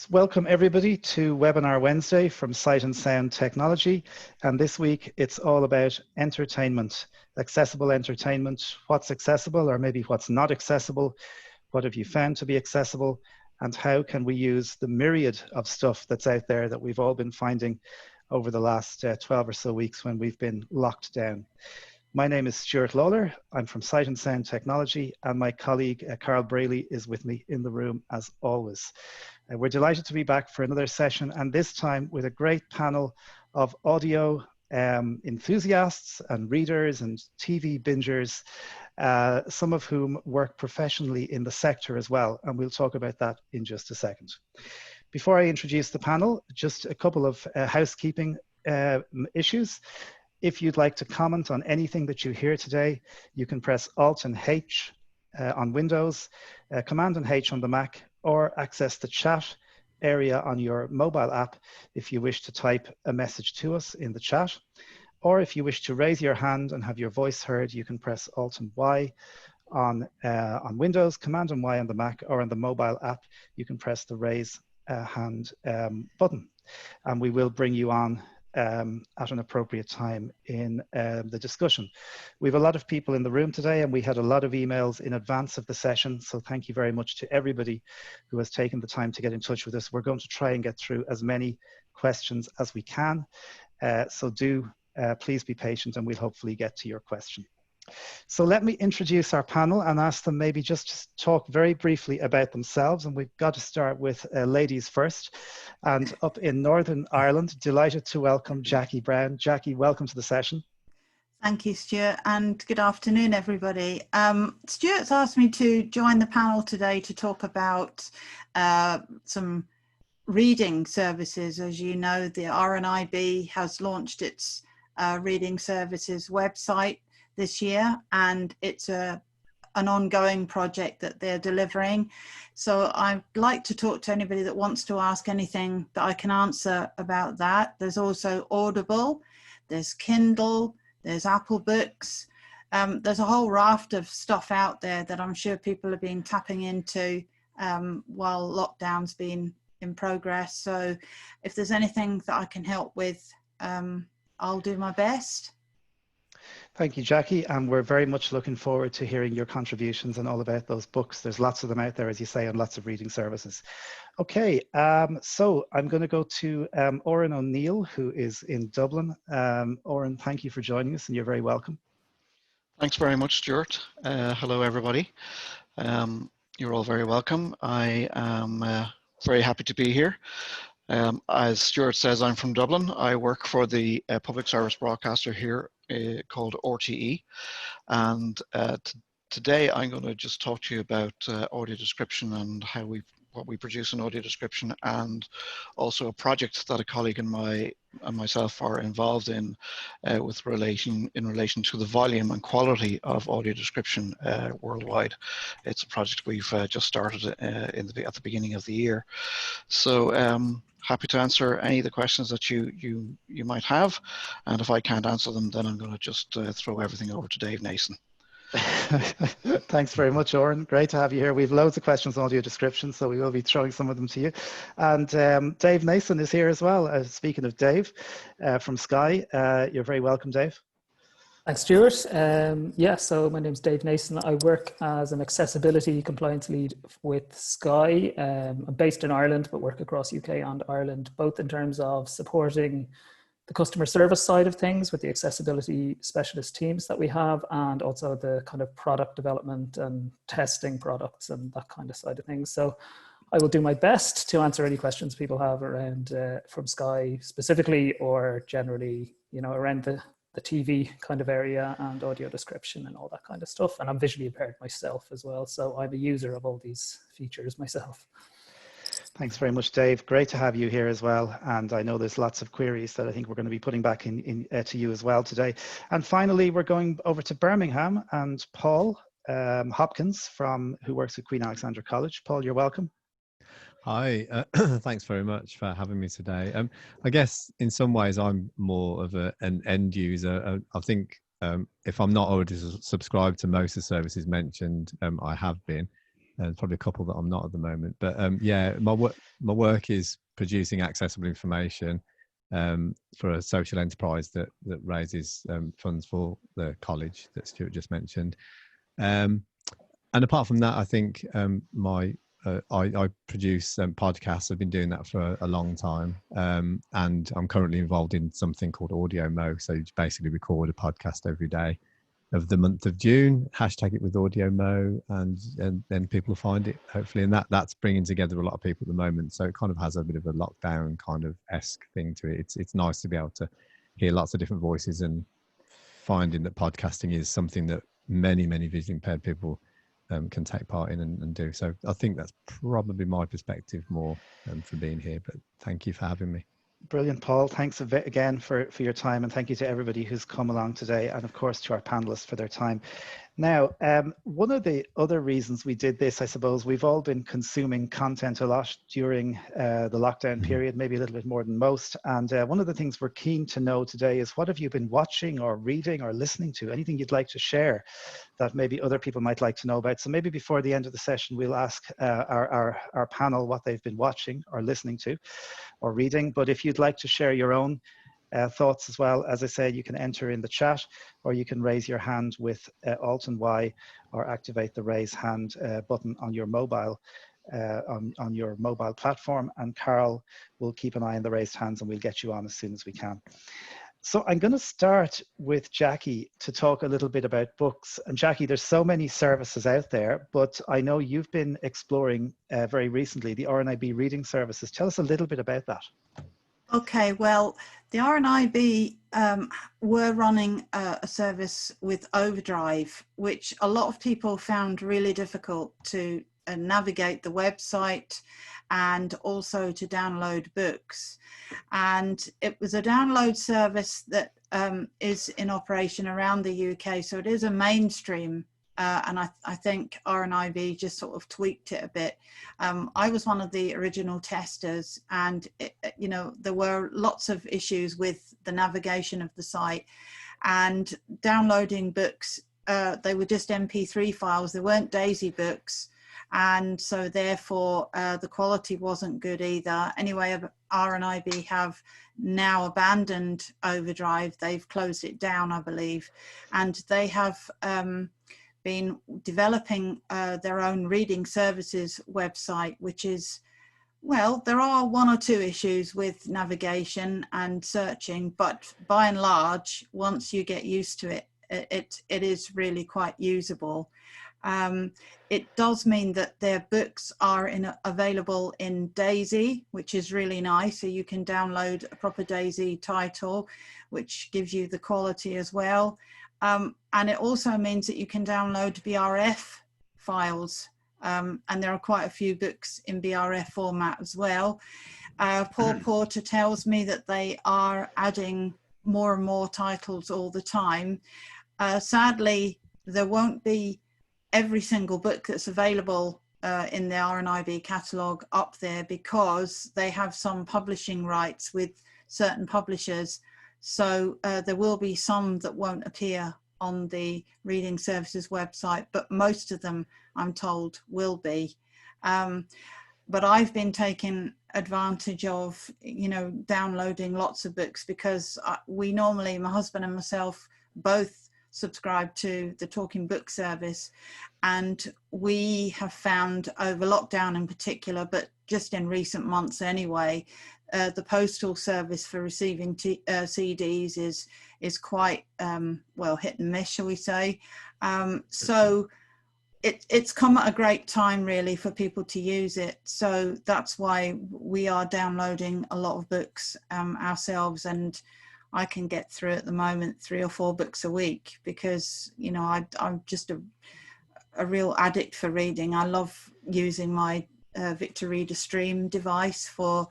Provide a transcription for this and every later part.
Welcome everybody to Webinar Wednesday from Sight and Sound Technology. And this week it's all about entertainment, accessible entertainment, what's accessible or maybe what's not accessible, what have you found to be accessible, and how can we use the myriad of stuff that's out there that we've all been finding over the last 12 or so weeks when we've been locked down. My name is Stuart Lawler. I'm from Sight and Sound Technology, and my colleague Carl Braley is with me in the room as always. We're delighted to be back for another session, and this time with a great panel of audio enthusiasts and readers and TV bingers, some of whom work professionally in the sector as well, and we'll talk about that in just a second. Before I introduce the panel, just a couple of housekeeping issues. If you'd like to comment on anything that you hear today, you can press Alt and H on Windows, Command and H on the Mac, or access the chat area on your mobile app if you wish to type a message to us in the chat. Or if you wish to raise your hand and have your voice heard, you can press Alt and Y on Windows, Command and Y on the Mac, or on the mobile app, you can press the raise hand button. And we will bring you on at an appropriate time in the discussion. We have a lot of people in the room today, and we had a lot of emails in advance of the session, so thank you very much to everybody who has taken the time to get in touch with us. We're going to try and get through as many questions as we can, so do please be patient, and we'll hopefully get to your question. So let me introduce our panel and ask them maybe just to talk very briefly about themselves. And we've got to start with ladies first. And up in Northern Ireland, delighted to welcome Jackie Brown. Jackie, welcome to the session. Thank you, Stuart, and good afternoon, everybody. Stuart's asked me to join the panel today to talk about some reading services. As you know, the RNIB has launched its reading services website this year, and it's an ongoing project that they're delivering. So I'd like to talk to anybody that wants to ask anything that I can answer about that. There's also Audible, there's Kindle, there's Apple Books. There's a whole raft of stuff out there that I'm sure people have been tapping into while lockdown's been in progress. So if there's anything that I can help with, I'll do my best. Thank you, Jackie, and we're very much looking forward to hearing your contributions and all about those books. There's lots of them out there, as you say, and lots of reading services. Okay, so I'm going to go to Oran O'Neill, who is in Dublin. Oran, thank you for joining us, and you're very welcome. Thanks very much, Stuart. Hello, everybody. You're all very welcome. I am very happy to be here. As Stuart says, I'm from Dublin. I work for the public service broadcaster here called RTE, and today I'm going to just talk to you about audio description and what we produce in audio description, and also a project that a colleague and myself are involved in in relation to the volume and quality of audio description worldwide. It's a project we've just started at the beginning of the year. So happy to answer any of the questions that you might have, and if I can't answer them, then I'm going to just throw everything over to Dave Nason. Thanks very much, Oran. Great to have you here. We have loads of questions on audio description, so we will be throwing some of them to you. And Dave Nason is here as well. Speaking of Dave, from Sky, you're very welcome, Dave. Thanks, Stuart. Yeah, so my name's Dave Nason. I work as an accessibility compliance lead with Sky. I'm based in Ireland, but work across UK and Ireland, both in terms of supporting the customer service side of things with the accessibility specialist teams that we have, and also the kind of product development and testing products and that kind of side of things. So I will do my best to answer any questions people have around from Sky specifically, or generally, you know, around the TV kind of area and audio description and all that kind of stuff. And I'm visually impaired myself as well, so I'm a user of all these features myself. Thanks very much, Dave. Great to have you here as well. And I know there's lots of queries that I think we're going to be putting back to you as well today. And finally, we're going over to Birmingham, and Paul Hopkins, who works at Queen Alexandra College. Paul, you're welcome. Hi, thanks very much for having me today. I guess in some ways I'm more of an end user. I think if I'm not already subscribed to most of the services mentioned, I have been. and probably a couple that I'm not at the moment. But yeah, my work is producing accessible information for a social enterprise that raises funds for the college that Stuart just mentioned. And apart from that, I think I produce podcasts. I've been doing that for a long time, and I'm currently involved in something called Audio Mo. So you basically record a podcast every day of the month of June, hashtag it with Audio Mo, and then people will find it, hopefully. And that's bringing together a lot of people at the moment. So it kind of has a bit of a lockdown kind of esque thing to it. It's nice to be able to hear lots of different voices, and finding that podcasting is something that many visually impaired people can take part in and do. So I think that's probably my perspective more for being here. But thank you for having me. Brilliant, Paul. Thanks again for your time, and thank you to everybody who's come along today, and of course to our panelists for their time. Now, one of the other reasons we did this, I suppose, we've all been consuming content a lot during the lockdown period, maybe a little bit more than most. And one of the things we're keen to know today is, what have you been watching or reading or listening to? Anything you'd like to share that maybe other people might like to know about? So maybe before the end of the session, we'll ask our panel what they've been watching or listening to or reading. But if you'd like to share your own thoughts as well, as I say, you can enter in the chat, or you can raise your hand with Alt and Y, or activate the raise hand button on your mobile on your mobile platform, and Carl will keep an eye on the raised hands and we'll get you on as soon as we can. So I'm going to start with Jackie to talk a little bit about books. And Jackie, there's so many services out there, but I know you've been exploring very recently the RNIB reading services. Tell us a little bit about that. Okay, well, the RNIB were running a service with Overdrive, which a lot of people found really difficult to navigate the website and also to download books. And it was a download service that is in operation around the UK, so it is a mainstream. And I think RNIB just sort of tweaked it a bit. I was one of the original testers, and you know, there were lots of issues with the navigation of the site and downloading books. They were just MP3 files. They weren't DAISY books, and so therefore the quality wasn't good either. Anyway, RNIB have now abandoned Overdrive. They've closed it down, I believe, and they have been developing their own reading services website, which is, well, there are one or two issues with navigation and searching, but by and large, once you get used to it, it is really quite usable. It does mean that their books are available in DAISY, which is really nice. So you can download a proper DAISY title, which gives you the quality as well. And it also means that you can download BRF files, and there are quite a few books in BRF format as well. Paul Porter tells me that they are adding more and more titles all the time. Sadly, there won't be every single book that's available in the RNIB catalogue up there, because they have some publishing rights with certain publishers. So there will be some that won't appear on the reading services website, but most of them, I'm told, will be. But I've been taking advantage of, you know, downloading lots of books, because we normally, my husband and myself, both subscribe to the Talking Book service, and we have found over lockdown in particular, but just in recent months anyway, the postal service for receiving CDs is quite well, hit and miss, shall we say. So it's come at a great time really for people to use it. So that's why we are downloading a lot of books ourselves, and I can get through at the moment 3 or 4 books a week, because, you know, I'm just a real addict for reading. I love using my Victor Reader Stream device for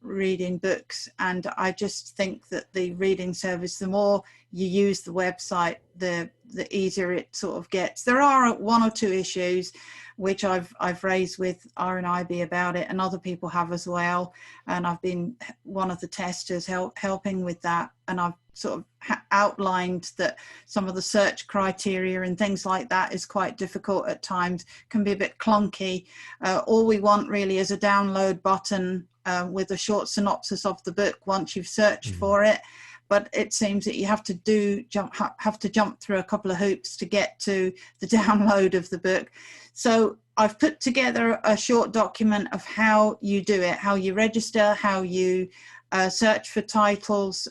reading books, and I just think that the reading service, the more you use the website, the easier it sort of gets. There are 1 or 2 issues which I've raised with RNIB about it, and other people have as well. And I've been one of the testers helping with that. And I've sort of outlined that some of the search criteria and things like that is quite difficult at times, can be a bit clunky. All we want really is a download button with a short synopsis of the book once you've searched for it. But it seems that you have to jump through a couple of hoops to get to the download of the book. So I've put together a short document of how you do it, how you register, how you search for titles,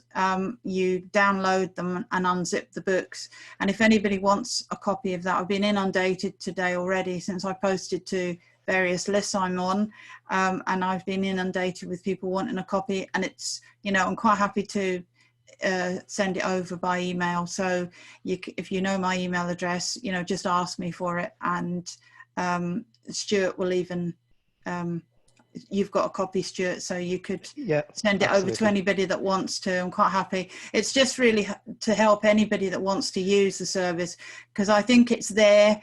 you download them and unzip the books. And if anybody wants a copy of that, I've been inundated today already since I posted to various lists I'm on, and I've been inundated with people wanting a copy. And it's, you know, I'm quite happy to send it over by email. So if you know my email address, you know, just ask me for it, and Stuart will even you've got a copy, Stuart, so you could send it over to anybody that wants to. I'm quite happy. It's just really to help anybody that wants to use the service, because I think it's there.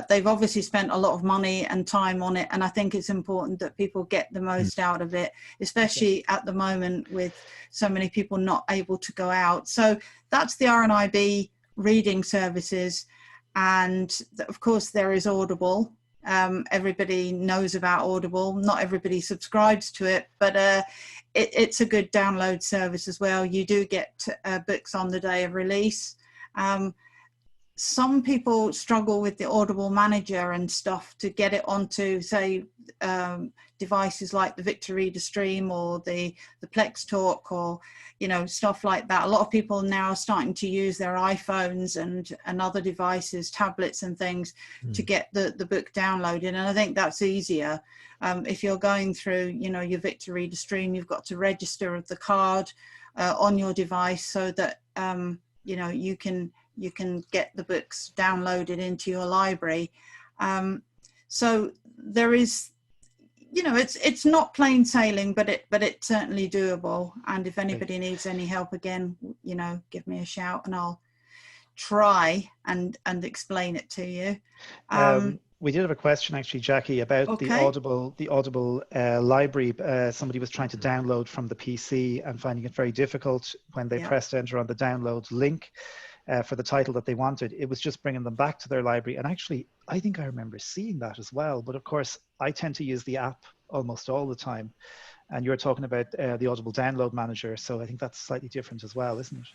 They've obviously spent a lot of money and time on it, and I think it's important that people get the most out of it, especially at the moment with so many people not able to go out. So that's the RNIB reading services. And of course there is Audible. Everybody knows about Audible. Not everybody subscribes to it, but it's a good download service as well. You do get books on the day of release. Some people struggle with the Audible Manager and stuff to get it onto, say, devices like the Victor Reader Stream or the Plex Talk, or, you know, stuff like that. A lot of people now are starting to use their iPhones and other devices, tablets and things, to get the book downloaded. And I think that's easier. If you're going through, you know, your Victor Reader Stream, you've got to register the card on your device so that, you know, you can get the books downloaded into your library. So there is, you know, it's not plain sailing, but it's certainly doable. And if anybody needs any help, again, you know, give me a shout and I'll try and explain it to you. We did have a question actually, Jackie, about the Audible library. Somebody was trying to download from the PC and finding it very difficult when they pressed enter on the download link for the title that they wanted. It was just bringing them back to their library. And actually, I think I remember seeing that as well. But of course, I tend to use the app almost all the time. And you're talking about the Audible Download Manager. So I think that's slightly different as well, isn't it?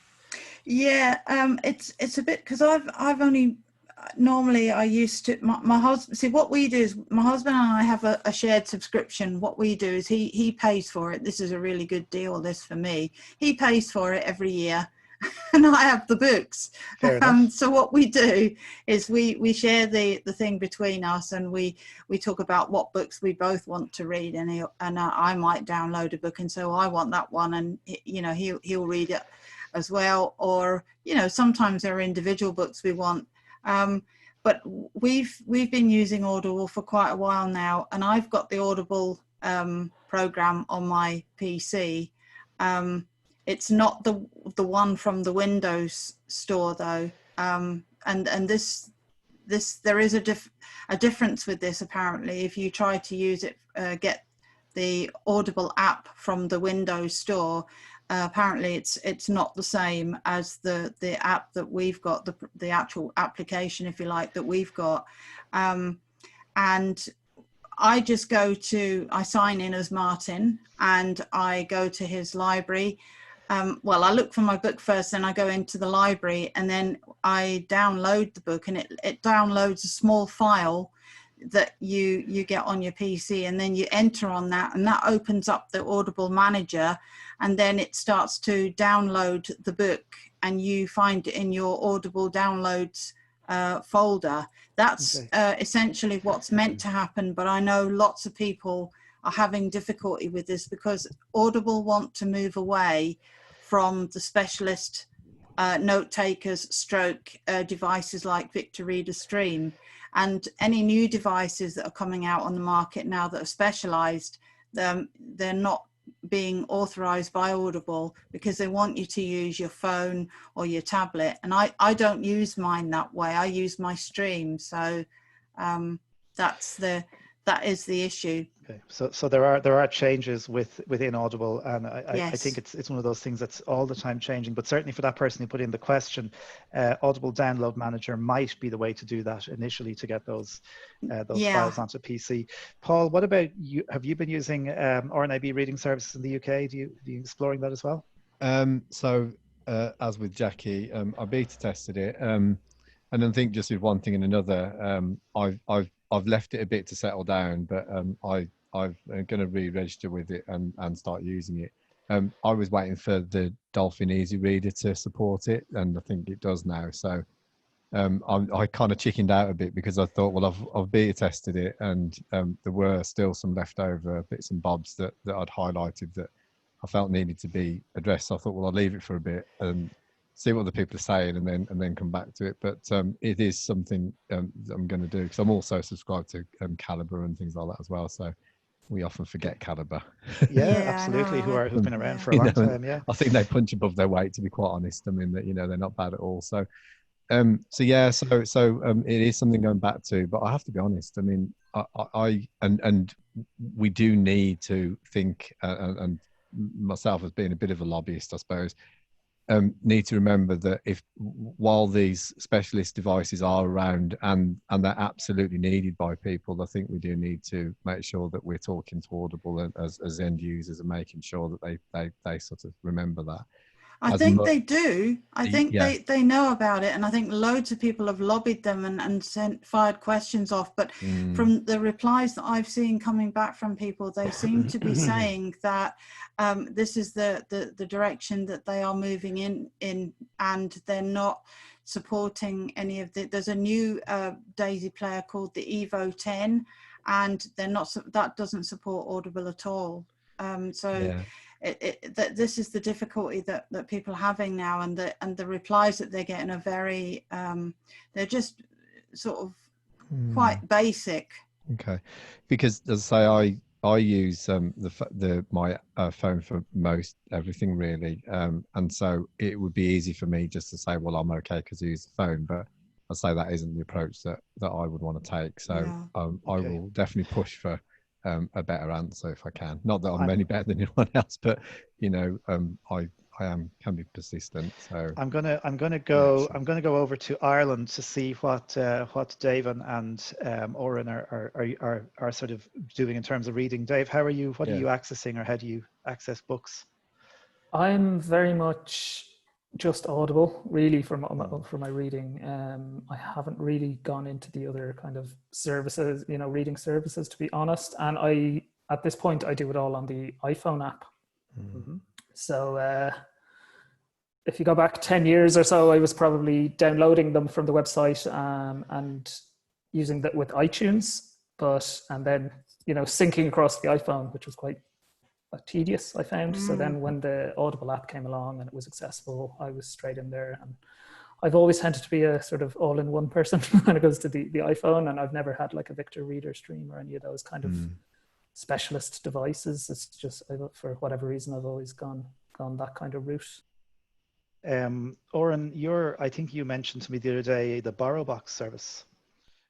Yeah, it's a bit, because I've only, normally I used to, my husband, see what we do is, my husband and I have a shared subscription. What we do is he pays for it. This is a really good deal, this for me. He pays for it every year. And I have the books. So what we do is we share the thing between us, and we talk about what books we both want to read, and I might download a book and say, well, I want that one, and you know, he'll read it as well. Or, you know, sometimes there are individual books we want. But we've been using Audible for quite a while now, and I've got the Audible program on my PC. It's not the one from the Windows store though, and this there is a difference with this apparently. If you try to use it, get the Audible app from the Windows store, apparently it's not the same as the app that we've got, the actual application, if you like, that we've got, and I just I sign in as Martin, and I go to his library. Well, I look for my book first, then I go into the library, and then I download the book, and it downloads a small file that you get on your PC, and then you enter on that, and that opens up the Audible Manager, and then it starts to download the book, and you find it in your Audible downloads folder. That's essentially what's meant to happen, but I know lots of people are having difficulty with this because Audible want to move away from the specialist note takers stroke devices like Victor Reader Stream, and any new devices that are coming out on the market now that are specialized, they're not being authorized by Audible because they want you to use your phone or your tablet, and I don't use mine that way. I use my Stream. So that is the issue. Okay, so there are changes within Audible, and I think it's one of those things that's all the time changing. But certainly for that person who put in the question, Audible Download Manager might be the way to do that initially, to get those files onto PC. Paul, what about you? Have you been using RNIB reading services in the UK? Are you exploring that as well? As with Jackie, I beta tested it, and I think just with one thing and another, I've left it a bit to settle down, but I'm going to re-register with it and start using it. I was waiting for the Dolphin Easy Reader to support it, and I think it does now. So I kind of chickened out a bit, because I thought, well, I've beta tested it, and there were still some leftover bits and bobs that I'd highlighted that I felt needed to be addressed. So I thought, well, I'll leave it for a bit and see what the people are saying, and then come back to it. But it is something that I'm going to do, because I'm also subscribed to Calibre and things like that as well. So we often forget Calibre. Yeah, absolutely. Who've been around for a long time. Yeah, I think they punch above their weight, to be quite honest. I mean, that they're not bad at all. So it is something going back to. But I have to be honest. I mean, and we do need to think, and myself as being a bit of a lobbyist, I suppose. Need to remember that while these specialist devices are around and they're absolutely needed by people, I think we do need to make sure that we're talking to Audible as end users, and making sure that they sort of remember that. I think they do. I think they know about it, and I think loads of people have lobbied them and fired questions off. But from the replies that I've seen coming back from people, they seem to be saying that this is the direction that they are moving in, and they're not supporting any of the. There's a new Daisy player called the Evo 10, and that doesn't support Audible at all. This is the difficulty that people are having now, and the replies that they're getting are very they're just sort of quite basic. Okay, because as I say, I use my phone for most everything really, and so it would be easy for me just to say, well, I'm okay because I use the phone, but I'd say that isn't the approach that I would want to take. So I will definitely push for a better answer if I can. Not that I'm any better than anyone else, but I can be persistent. So I'm gonna go over to Ireland to see what Dave and Oran are sort of doing in terms of reading. Dave, how are you? What are you accessing, or how do you access books? I'm very much just Audible, really, for my reading. I haven't really gone into the other kind of services, reading services, to be honest. And at this point, I do it all on the iPhone app. Mm-hmm. So if you go back 10 years or so, I was probably downloading them from the website and using that with iTunes, and then syncing across the iPhone, which was quite tedious, I found. So then when the Audible app came along and it was accessible, I was straight in there. And I've always tended to be a sort of all-in-one person when it goes to the iPhone, and I've never had like a Victor Reader Stream or any of those kind of specialist devices. It's just, for whatever reason, I've always gone that kind of route. Oran, I think you mentioned to me the other day the BorrowBox service.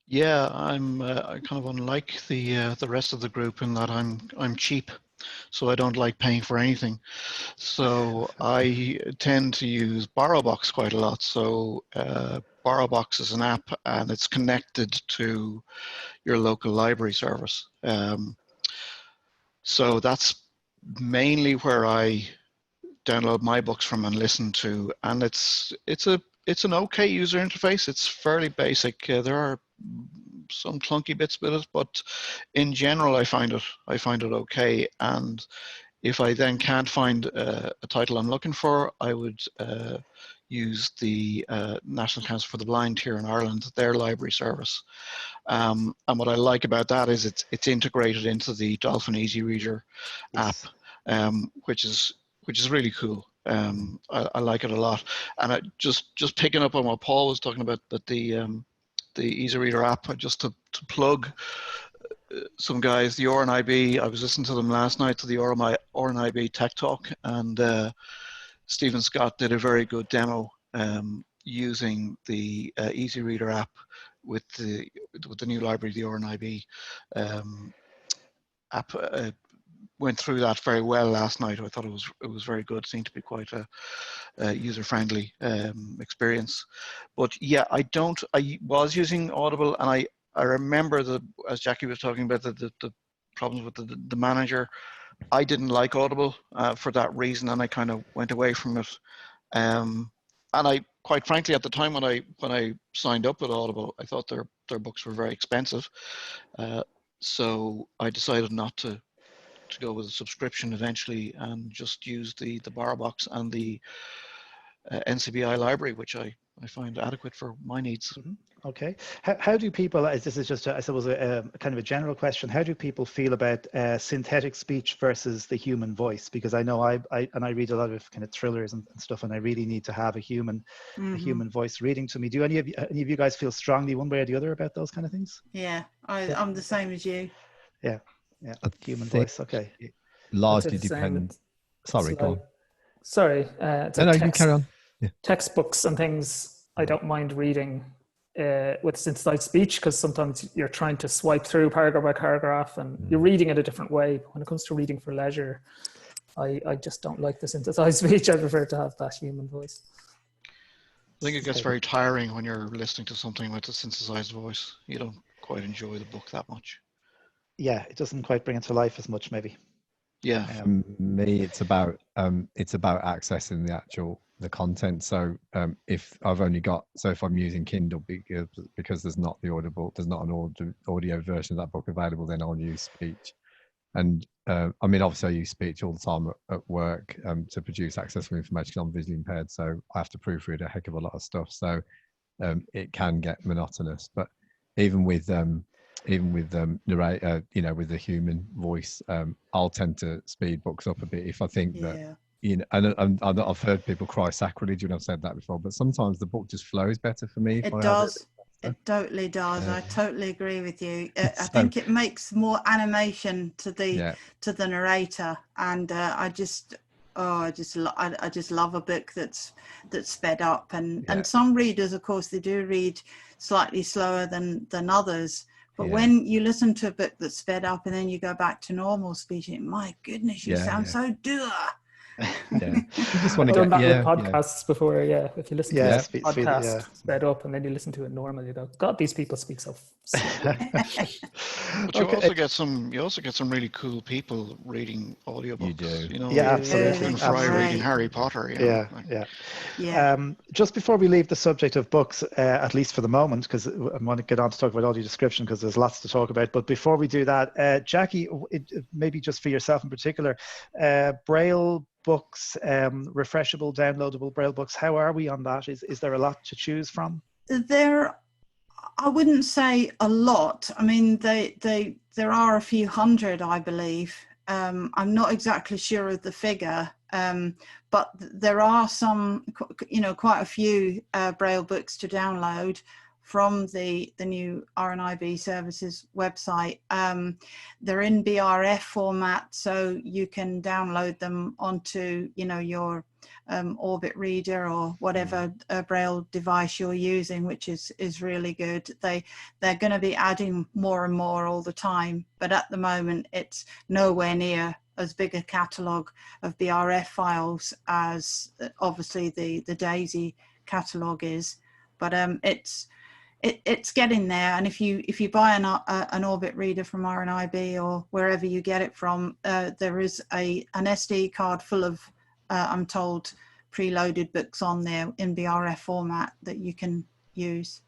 Yeah, I'm kind of unlike the rest of the group in that I'm cheap. So I don't like paying for anything. So I tend to use BorrowBox quite a lot. So BorrowBox is an app, and it's connected to your local library service. So that's mainly where I download my books from and listen to. And it's an okay user interface. It's fairly basic. There are some clunky bits with it, but in general, I find it okay. And if I then can't find a title I'm looking for, I would use the National Council for the Blind here in Ireland, their library service. And what I like about that is it's integrated into the Dolphin Easy Reader app, which is really cool. I like it a lot. And just picking up on what Paul was talking about, that the Easy Reader app, just to plug some guys, the RNIB, I was listening to them last night, to the RNIB Tech Talk, and Stephen Scott did a very good demo using the Easy Reader app with the new library, the RNIB app. Went through that very well last night. I thought it was very good. It seemed to be quite a user-friendly experience. But yeah, I was using Audible, and I remember as Jackie was talking about the problems with the manager. I didn't like Audible for that reason, and I kind of went away from it. And I, quite frankly, at the time when I signed up with Audible, I thought their books were very expensive. So I decided not to go with a subscription eventually, and just use the bar box and the NCBI library, which I find adequate for my needs. Mm-hmm. Okay. How do people, this is just, I suppose, a kind of a general question, how do people feel about synthetic speech versus the human voice? Because I know I read a lot of kind of thrillers and stuff, and I really need to have a human voice reading to me. Do any of you guys feel strongly one way or the other about those kind of things? Yeah, I'm the same as you. Yeah, human voice. Okay. Largely depends. Sorry, go on. Sorry, no, you carry on. Yeah. Textbooks and things I don't mind reading with synthesized speech, because sometimes you're trying to swipe through paragraph by paragraph and you're reading it a different way. When it comes to reading for leisure, I just don't like the synthesized speech. I prefer to have that human voice. I think it gets very tiring when you're listening to something with a synthesized voice. You don't quite enjoy the book that much. Yeah, it doesn't quite bring it to life as much, maybe. Yeah. For me, it's about accessing the content. So if I'm using Kindle because there's not an audio version of that book available, then I'll use speech. And I mean, obviously I use speech all the time at work to produce accessible information, because I'm visually impaired, so I have to proofread a heck of a lot of stuff. So it can get monotonous. But even with narrate, with the human voice, I'll tend to speed books up a bit if I think that, and I've heard people cry sacrilege when I've said that before, but sometimes the book just flows better for me. It does. It totally does. I totally agree with you. I think it makes more animation to the narrator, and I just love a book that's sped up. And some readers, of course, they do read slightly slower than others. But when you listen to a book that's sped up and then you go back to normal speech, my goodness, you sound so dour. You just want to done that with podcasts before. If you listen to a podcast sped up and then you listen to it normally, you go, God, these people speak so But you also get some really cool people reading audiobooks. You do. Absolutely. And Fry reading Harry Potter. Just before we leave the subject of books, at least for the moment, because I want to get on to talk about audio description, because there's lots to talk about. But before we do that, Jackie, maybe just for yourself in particular, Braille books, refreshable, downloadable Braille books, how are we on that? Is there a lot to choose from? I wouldn't say a lot. I mean, there are a few hundred, I believe. I'm not exactly sure of the figure, but there are some, quite a few Braille books to download from the new RNIB services website. They're in BRF format, so you can download them onto your Orbit reader or whatever Braille device you're using, which is really good. They're going to be adding more and more all the time, but at the moment it's nowhere near as big a catalogue of BRF files as obviously the DAISY catalogue is, but it's getting there. And if you buy an Orbit reader from RNIB or wherever you get it from, there is an SD card full of I'm told preloaded books on there in BRF format that you can use.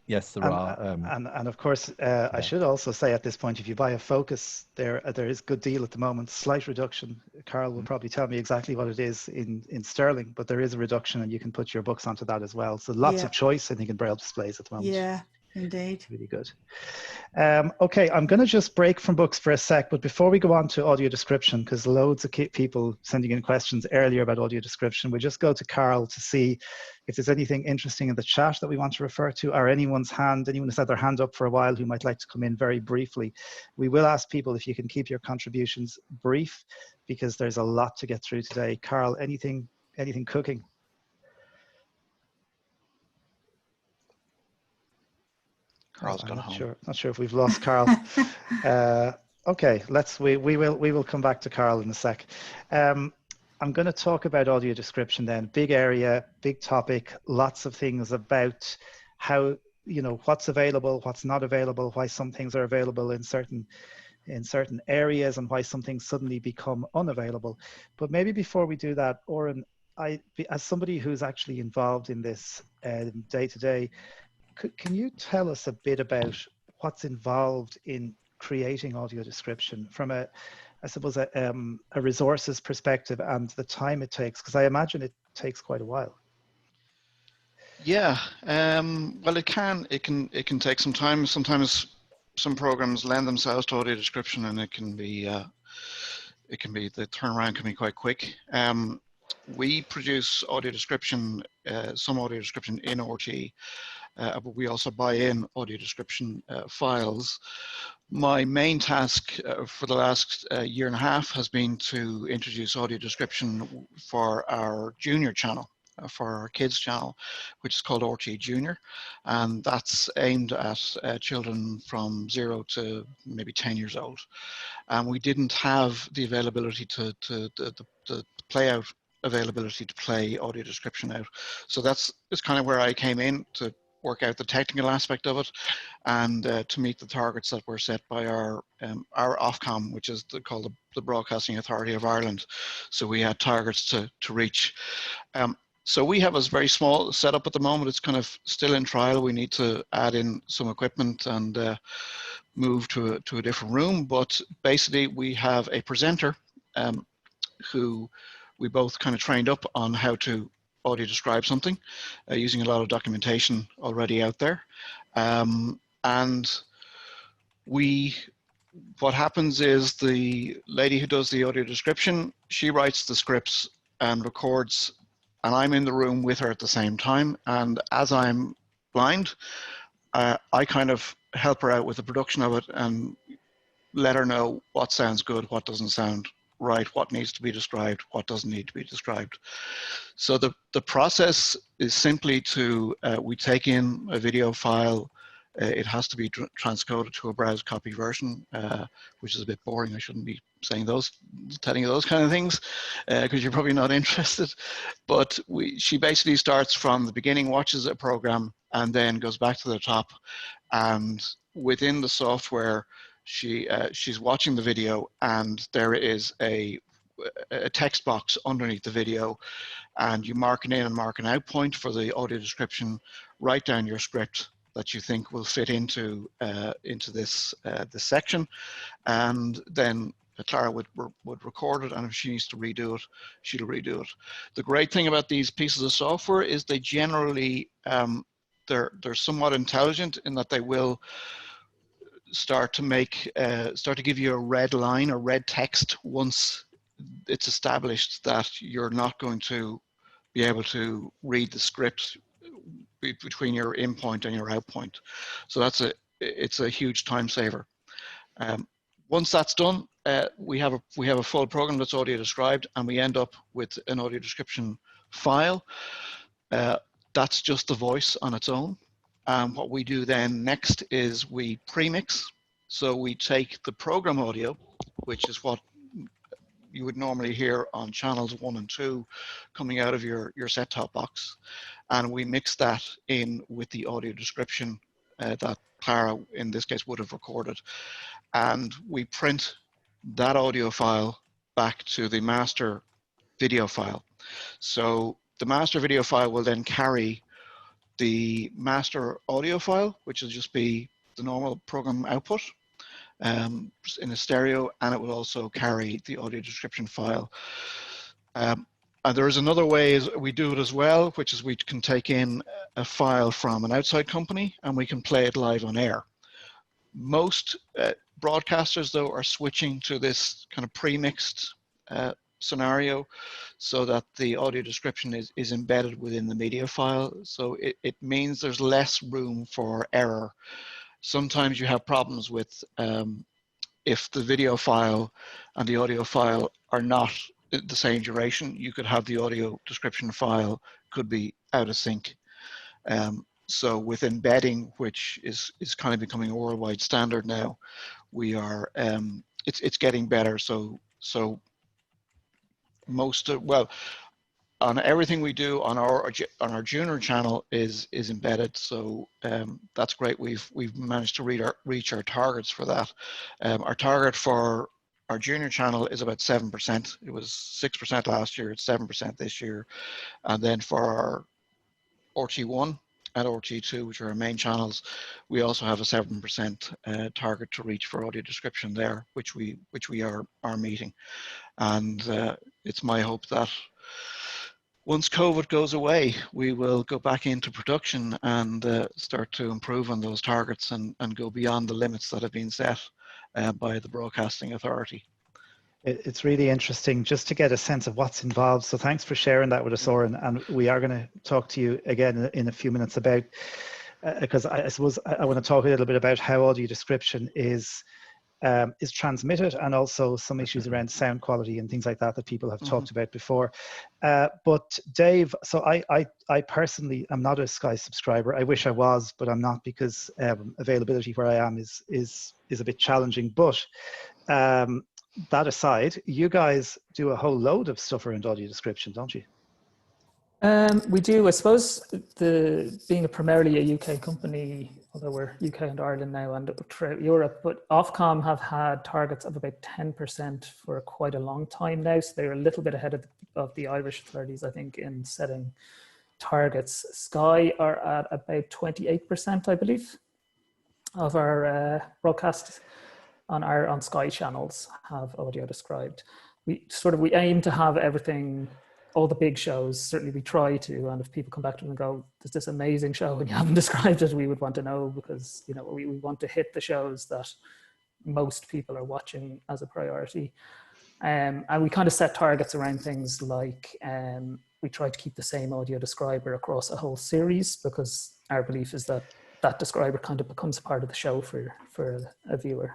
Yes, there are. And of course, I should also say at this point, if you buy a Focus, there is a good deal at the moment, slight reduction. Carl will probably tell me exactly what it is in sterling, but there is a reduction and you can put your books onto that as well. So lots of choice, I think, in Braille displays at the moment. Yeah, indeed. Really good. Okay, I'm going to just break from books for a sec, but before we go on to audio description, because loads of people sending in questions earlier about audio description, we'll just go to Carl to see if there's anything interesting in the chat that we want to refer to, or anyone who's had their hand up for a while who might like to come in very briefly. We will ask people if you can keep your contributions brief, because there's a lot to get through today. Carl, anything cooking? Carl's gone home. Not sure if we've lost Carl. Okay, we will come back to Carl in a sec. I'm going to talk about audio description then. Big area, big topic, lots of things about how, you know, what's available, what's not available, why some things are available in certain areas and why some things suddenly become unavailable. But maybe before we do that, Oran, as somebody who's actually involved in this day to day, can you tell us a bit about what's involved in creating audio description from a resources perspective and the time it takes? Because I imagine it takes quite a while. Yeah, well, it can take some time. Sometimes some programs lend themselves to audio description, and the turnaround can be quite quick. We produce audio description, some audio description in RT, but we also buy in audio description files. My main task for the last year and a half has been to introduce audio description for our junior channel, for our kids channel, which is called RT Junior, and that's aimed at children from 0 to maybe 10 years old. And we didn't have the availability to play out availability to play audio description out. So that's kind of where I came in to work out the technical aspect of it, and to meet the targets that were set by our Ofcom, which is called the Broadcasting Authority of Ireland. So we had targets to reach. So we have a very small setup at the moment. It's kind of still in trial. We need to add in some equipment and move to a different room. But basically, we have a presenter who we both kind of trained up on how to audio describe something using a lot of documentation already out there. And what happens is the lady who does the audio description, she writes the scripts and records, and I'm in the room with her at the same time. And as I'm blind, I kind of help her out with the production of it and let her know what sounds good, what doesn't sound right, what needs to be described, what doesn't need to be described. So the process is simply we take in a video file. It has to be transcoded to a browse copy version, which is a bit boring. I shouldn't be telling you those kind of things, because you're probably not interested. But she basically starts from the beginning, watches a program, and then goes back to the top. And within the software, she's watching the video, and there is a text box underneath the video, and you mark an in and mark an out point for the audio description. Write down your script that you think will fit into this section, and then Clara would record it, and if she needs to redo it, she'll redo it. The great thing about these pieces of software is they generally they're somewhat intelligent in that they will start to give you a red line or red text once it's established that you're not going to be able to read the script between your in point and your out point. So it's a huge time saver. Once that's done, we have a full program that's audio described, and we end up with an audio description file. That's just the voice on its own. What we do then next is we premix. So we take the program audio, which is what you would normally hear on channels 1 and 2 coming out of your set-top box, and we mix that in with the audio description that Clara, in this case, would have recorded. And we print that audio file back to the master video file. So the master video file will then carry the master audio file, which will just be the normal program output in a stereo, and it will also carry the audio description file. And there is another way we do it as well, which is we can take in a file from an outside company and we can play it live on air. Most broadcasters, though, are switching to this kind of pre-mixed scenario, so that the audio description is embedded within the media file. So it means there's less room for error. Sometimes you have problems with if the video file and the audio file are not the same duration, you could have the audio description file could be out of sync. so with embedding, which is kind of becoming a worldwide standard now, we are it's getting better. So most of, well, on everything we do on our junior channel is embedded. So that's great. We've managed to reach our targets for that. Our target for our junior channel is about 7%. It was 6% last year. It's 7% this year. And then for our RT1 and RT2, which are our main channels, we also have a 7% target to reach for audio description there, which we are meeting. And it's my hope that once COVID goes away, we will go back into production and start to improve on those targets and go beyond the limits that have been set by the Broadcasting Authority. It's really interesting just to get a sense of what's involved. So thanks for sharing that with us, Oran. And we are going to talk to you again in a few minutes about, because I suppose I want to talk a little bit about how audio description is transmitted, and also some issues around sound quality and things like that people have talked about before. But Dave, so I personally am not a Sky subscriber. I wish I was, but I'm not, because availability where I am is a bit challenging. But that aside, you guys do a whole load of stuff around audio description, don't you? We do. I suppose being primarily a UK company, although we're UK and Ireland now and throughout Europe, but Ofcom have had targets of about 10% for quite a long time now. So they're a little bit ahead of the Irish authorities, I think, in setting targets. Sky are at about 28%, I believe, of our broadcasts on Sky channels have audio described. We aim to have everything, all the big shows. Certainly we try to, and if people come back to them and go, there's this amazing show and you haven't described it, we would want to know, because we want to hit the shows that most people are watching as a priority. And we kind of set targets around things like we try to keep the same audio describer across a whole series, because our belief is that that describer kind of becomes a part of the show for a viewer,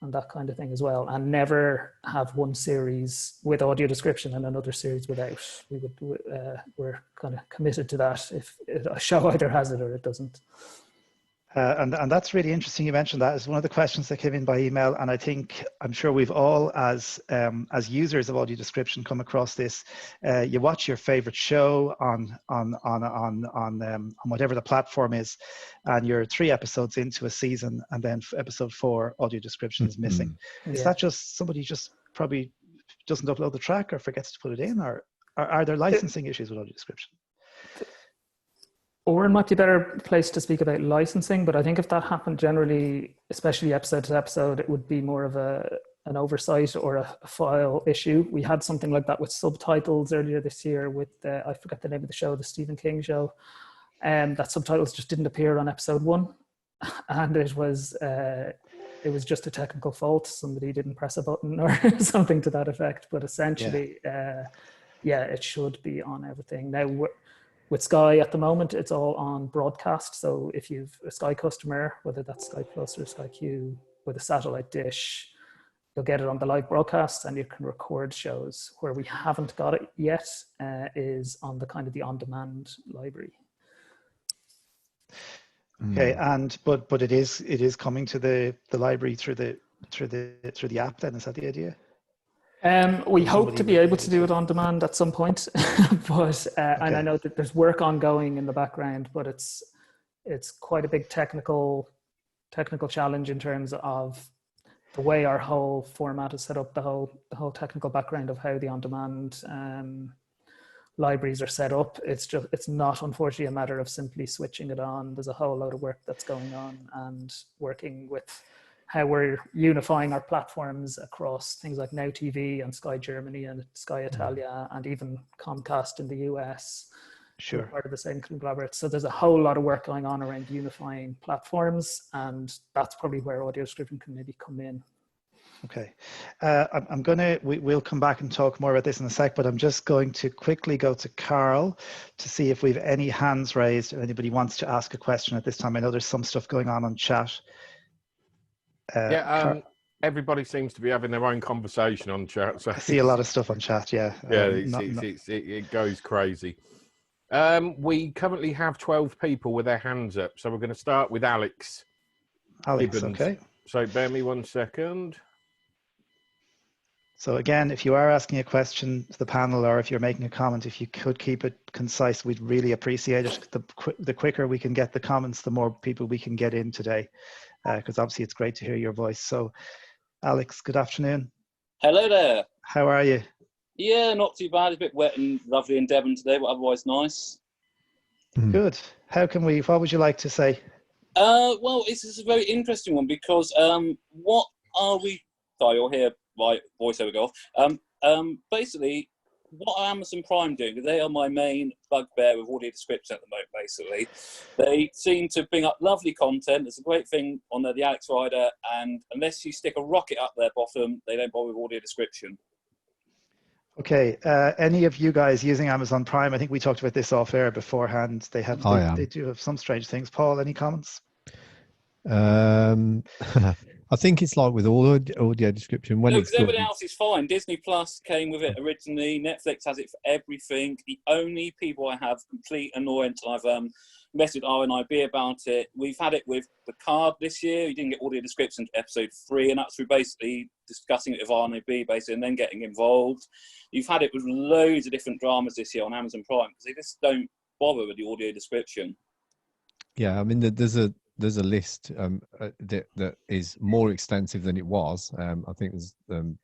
and that kind of thing as well, and never have one series with audio description and another series without. We're kind of committed to that. If a show either has it or it doesn't. And that's really interesting. You mentioned that as one of the questions that came in by email, and I'm sure we've all, as users of audio description, come across this. You watch your favorite show on whatever the platform is, and you're 3 episodes into a season, and then episode 4 audio description is missing. Is that just somebody just probably doesn't upload the track or forgets to put it in, or are there licensing issues with audio description? Oran might be a better place to speak about licensing, but I think if that happened generally, especially episode to episode, it would be more of an oversight or a file issue. We had something like that with subtitles earlier this year with, I forget the name of the show, the Stephen King show, and that subtitles just didn't appear on episode 1. And it was just a technical fault. Somebody didn't press a button or something to that effect, but essentially, it should be on everything. Now, with Sky at the moment, it's all on broadcast. So if you've a Sky customer, whether that's Sky Plus or Sky Q with a satellite dish, you'll get it on the live broadcast and you can record shows. Where we haven't got it yet is on the kind of the on-demand library. Okay, but it is coming to the library through the app. Then is that the idea? We hope to be able to do it on demand at some point, but and I know that there's work ongoing in the background, but it's quite a big technical challenge in terms of the way our whole format is set up, the whole technical background of how the on-demand libraries are set up. It's not, unfortunately, a matter of simply switching it on. There's a whole load of work that's going on, and working with how we're unifying our platforms across things like Now TV and Sky Germany and Sky Italia and even Comcast in the US. Sure. Part of the same conglomerate. So there's a whole lot of work going on around unifying platforms, and that's probably where audio description can maybe come in. Okay, we'll come back and talk more about this in a sec, but I'm just going to quickly go to Carl to see if we've any hands raised, if anybody wants to ask a question at this time. I know there's some stuff going on chat. Everybody seems to be having their own conversation on chat. So I see a lot of stuff on chat. Yeah. It goes crazy. We currently have 12 people with their hands up, so we're going to start with Alex. Alex, Gibbons. okay. So bear me 1 second. So again, if you are asking a question to the panel, or if you're making a comment, if you could keep it concise, we'd really appreciate it. The quicker we can get the comments, the more people we can get in today, because obviously it's great to hear your voice. So Alex, good afternoon. Hello there. How are you? Yeah, not too bad. It's a bit wet and lovely in Devon today, but otherwise nice. Good. What would you like to say? Well, this is a very interesting one because what are we... Sorry, you'll hear my voiceover go off. Basically, what are Amazon Prime doing? Because they are my main bugbear with audio description at the moment, basically. They seem to bring up lovely content. It's a great thing on the Alex Rider, and unless you stick a rocket up their bottom, they don't bother with audio description. Okay, any of you guys using Amazon Prime? I think we talked about this off air beforehand. They do have some strange things. Paul, any comments? I think it's like with all audio description. When it's everything else is fine. Disney Plus came with it originally. Netflix has it for everything. The only people I have complete annoyance, I've messaged RNIB about it. We've had it with The Card this year. You didn't get audio description to episode 3, and that's through basically discussing it with RNIB, basically, and then getting involved. You've had it with loads of different dramas this year on Amazon Prime because they just don't bother with the audio description. Yeah, I mean, there's a list that is more extensive than it was. I think there's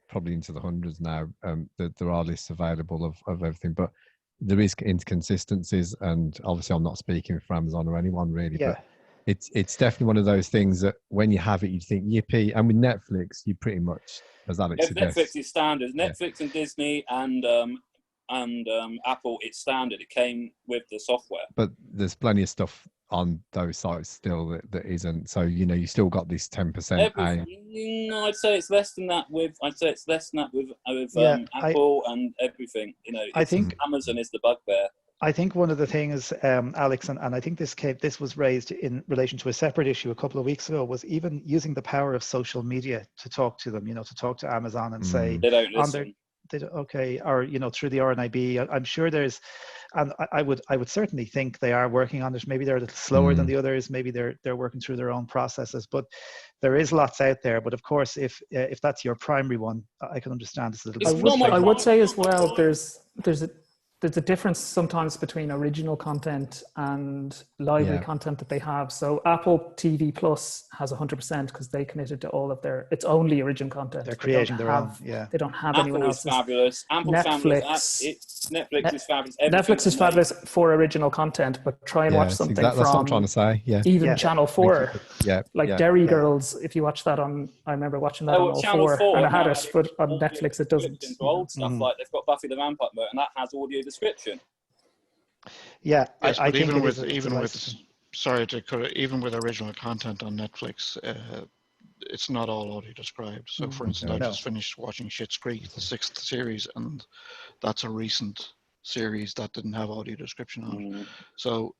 probably into the hundreds now. That there are lists available of everything, but there is inconsistencies, and obviously I'm not speaking for Amazon or anyone really, but it's definitely one of those things that when you have it, you think yippee. And with Netflix, you pretty much, as Alex suggests, Netflix is standard. Netflix and Disney and Apple, it's standard. It came with the software. But there's plenty of stuff on those sites still that isn't. So you still got this 10%. I'd say it's less than that with. Apple and everything. I think Amazon is the bugbear. I think one of the things, Alex, and I think this was raised in relation to a separate issue a couple of weeks ago, was even using the power of social media to talk to them, to talk to Amazon and say, they don't listen. Or through the RNIB. I'm sure there's, and I would certainly think they are working on it. Maybe they're a little slower than the others. Maybe they're working through their own processes. But there is lots out there. But of course, if that's your primary one, I can understand it's a little bit. I would say as well, there's a difference sometimes between original content and library content that they have. So Apple TV Plus has 100% because they committed to all of it's only original content. They're creating their own. Yeah. They don't have anyone else's. Fabulous. Netflix is fabulous. Netflix is fabulous for original content, but try and watch something that's from what I'm trying to say. Yeah. Even Channel 4. Derry Girls, if you watch that I remember watching that on all Channel 4 and I had it, but on Netflix it doesn't. Old stuff like they've got Buffy the Vampire Slayer, and that has audio description. Yeah, yes, I think even with original content on Netflix, it's not all audio described. So, for instance, I just finished watching Schitt's Creek, the 6th series, and that's a recent series that didn't have audio description on it. So,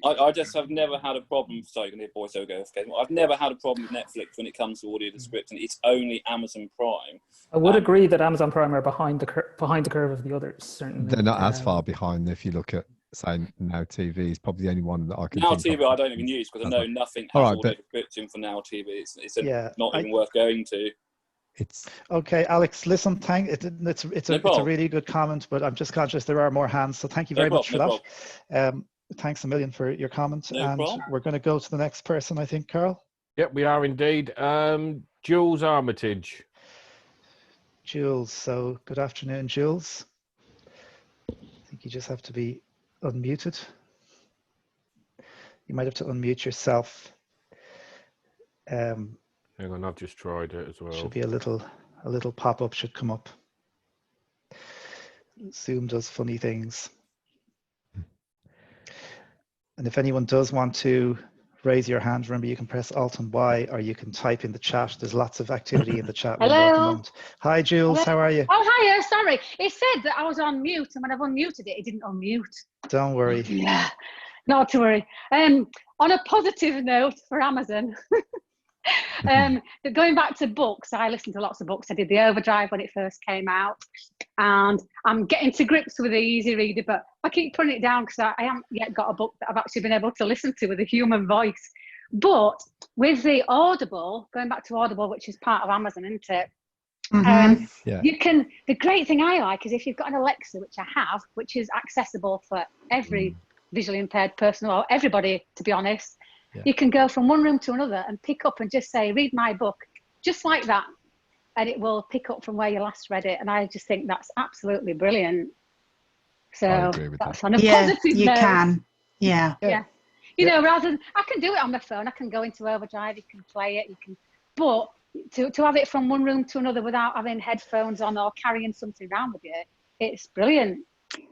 I just have never had a problem. Sorry, going to voice over. I've never had a problem with Netflix when it comes to audio description. It's only Amazon Prime. I would agree that Amazon Prime are behind the curve of the others. Certainly, they're not as far behind. If you look at, say, Now TV is probably the only one that I can. Now TV, I don't even use because I know nothing has audio description for Now TV. It's not even worth going to. It's okay, Alex. Listen, it's a really good comment, but I'm just conscious there are more hands, so thank you very much for that. Thanks a million for your comment, we're going to go to the next person, I think, Carl. Yep, we are indeed. Jules Armitage. Jules, so good afternoon, Jules. I think you just have to be unmuted. You might have to unmute yourself. Hang on, I've just tried it as well. Should be a little pop-up should come up. Zoom does funny things. And if anyone does want to raise your hand, remember you can press Alt and Y, or you can type in the chat. There's lots of activity in the chat. Hello. Hi, Jules. Hello. How are you? Oh, hiya. Sorry. It said that I was on mute, and when I've unmuted it, it didn't unmute. Don't worry. Yeah, not to worry. On a positive note for Amazon, going back to books, I listened to lots of books. I did The Overdrive when it first came out. and I'm getting to grips with the easy reader, but I keep putting it down because I haven't yet got a book that I've actually been able to listen to with a human voice. But with the Audible, going back to Audible, which is part of Amazon, isn't it? Yeah. You can, the great thing I like is if you've got an Alexa, which I have, which is accessible for every visually impaired person, or everybody, to be honest, you can go from one room to another and pick up and just say, read my book, just like that. And it will pick up from where you last read it. And I just think that's absolutely brilliant. So I agree with that's that. on a positive you note. can. Yeah. You know, rather than, I can do it on my phone, I can go into overdrive, you can play it, you can, but to have it from one room to another without having headphones on or carrying something around with you, it's brilliant.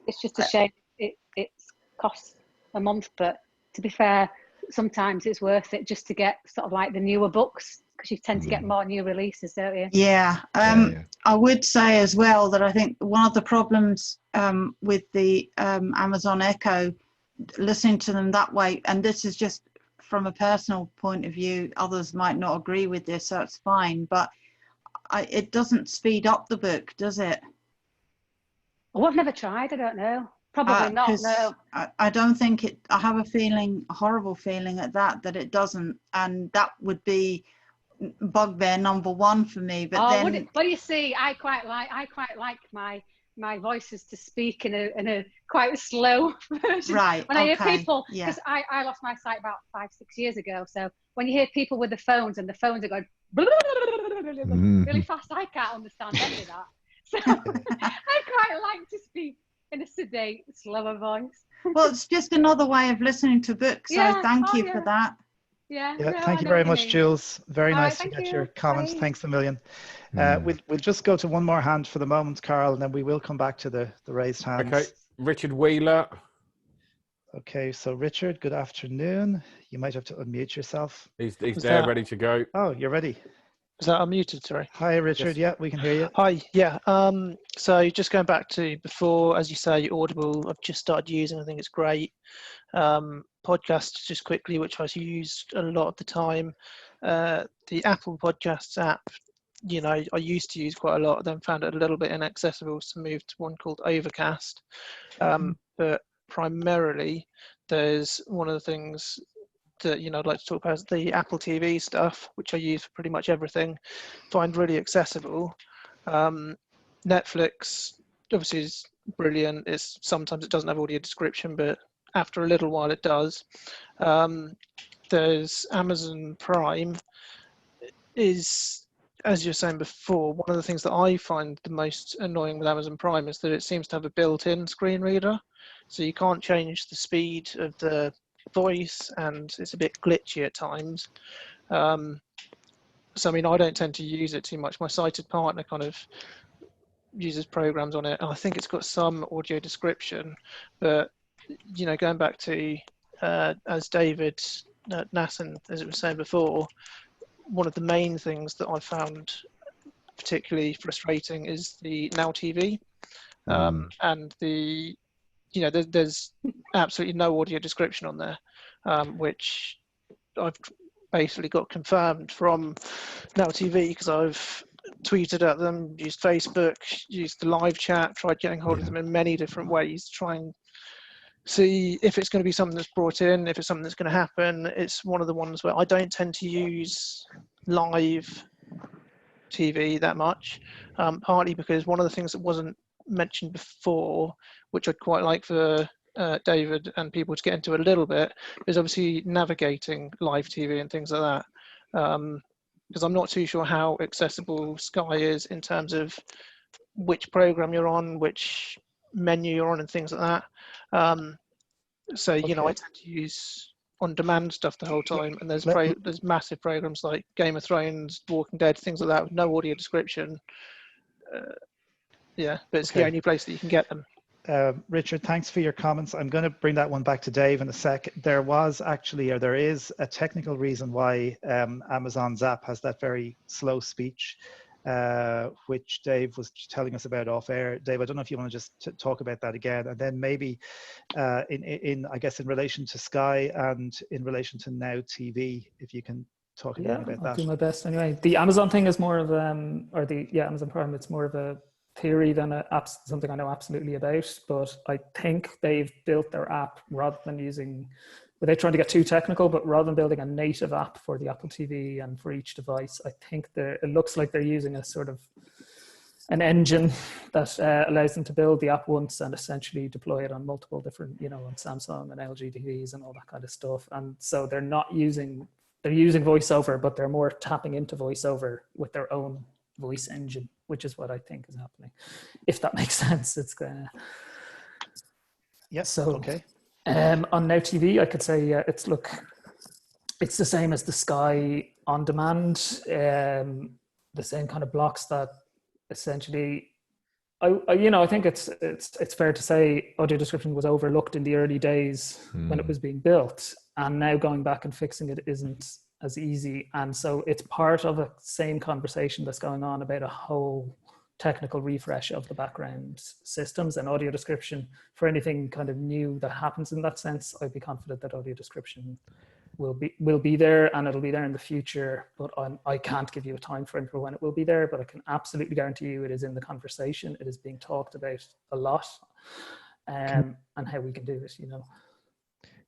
It's just a shame it costs a month, but to be fair, sometimes it's worth it just to get sort of like the newer books, because you tend to get more new releases, don't you? Yeah. I would say as well that I think one of the problems with the Amazon Echo, listening to them that way, and this is just from a personal point of view, others might not agree with this, so it's fine, but it doesn't speed up the book, does it? Oh, I've never tried, I don't know. Probably not, no. I don't think it, I have a feeling, a horrible feeling at that it doesn't, and that would be bugbear number one for me. But then, well, you see, I quite like my voices to speak in a quite slow version. Right. When I hear people, because I lost my sight about 5-6 years ago. So when you hear people with the phones and the phones are going really fast, I can't understand any of that. So I quite like to speak in a sedate, slower voice. Well, it's just another way of listening to books. So thank you for that. Yeah. Thank you very much, Jules. Very nice to get your comments. Bye. Thanks a million. We'll just go to one more hand for the moment, Carl, and then we will come back to the raised hands. Okay, Richard Wheeler. Okay, so Richard, good afternoon. You might have to unmute yourself. He's there, ready to go. Oh, you're ready. Is that unmuted? Sorry. Hi, Richard. Yes. Yeah, we can hear you. Hi. Yeah. So just going back to before, as you say, Audible, I've just started using. I think it's great. Podcasts, just quickly, which I've used a lot of the time. The Apple Podcasts app, you know, I used to use quite a lot, then found it a little bit inaccessible, so moved to one called Overcast. But primarily, there's one of the things that, you know, I'd like to talk about is the Apple TV stuff, which I use for pretty much everything, find really accessible. Netflix obviously is brilliant. Sometimes it doesn't have audio description, but after a little while it does. There's Amazon Prime is, as you were saying before, one of the things that I find the most annoying with Amazon Prime is that it seems to have a built-in screen reader. So you can't change the speed of the voice, and it's a bit glitchy at times. So I mean, I don't tend to use it too much. My sighted partner kind of uses programs on it, and I think it's got some audio description, but you know, going back to as David Nasson, as it was saying before, one of the main things that I found particularly frustrating is the Now TV, and the, you know, there's absolutely no audio description on there, which I've basically got confirmed from Now TV because I've tweeted at them, used Facebook, used the live chat, tried getting hold of them in many different ways, try and see if it's going to be something that's brought in, if it's something that's going to happen. It's one of the ones where I don't tend to use live TV that much, partly because one of the things that wasn't mentioned before, which I'd quite like for David and people to get into a little bit, is obviously navigating live TV and things like that. Because I'm not too sure how accessible Sky is in terms of which program you're on, which menu you're on, and things like that. So you know, I tend to use on-demand stuff the whole time, and there's massive programs like Game of Thrones, Walking Dead, things like that with no audio description. Yeah, but it's the only place that you can get them. Richard, thanks for your comments. I'm going to bring that one back to Dave in a sec. There was actually, or there is, a technical reason why Amazon's app has that very slow speech, which Dave was telling us about off air. Dave, I don't know if you want to just talk about that again, and then maybe I guess in relation to Sky and in relation to Now TV, if you can talk again about that. I'll do my best anyway. The Amazon thing is more of Amazon Prime, it's more of a theory than something I know absolutely about, but I think they've built their app rather than using, without trying to get too technical, but rather than building a native app for the Apple TV and for each device, I think it looks like they're using a sort of an engine that allows them to build the app once and essentially deploy it on multiple different, you know, on Samsung and LG TVs and all that kind of stuff. And so they're using VoiceOver, but they're more tapping into VoiceOver with their own voice engine, which is what I think is happening. If that makes sense, it's gonna. Yes. So, okay. On Now TV, I could say it's the same as the Sky on demand, the same kind of blocks that essentially, I think it's fair to say audio description was overlooked in the early days when it was being built, and now going back and fixing it isn't as easy. And so it's part of a same conversation that's going on about a whole technical refresh of the background systems and audio description. For anything kind of new that happens in that sense, I'd be confident that audio description will be there, and it'll be there in the future, but I can't give you a time frame for when it will be there, but I can absolutely guarantee you it is in the conversation. It is being talked about a lot, and how we can do it, you know.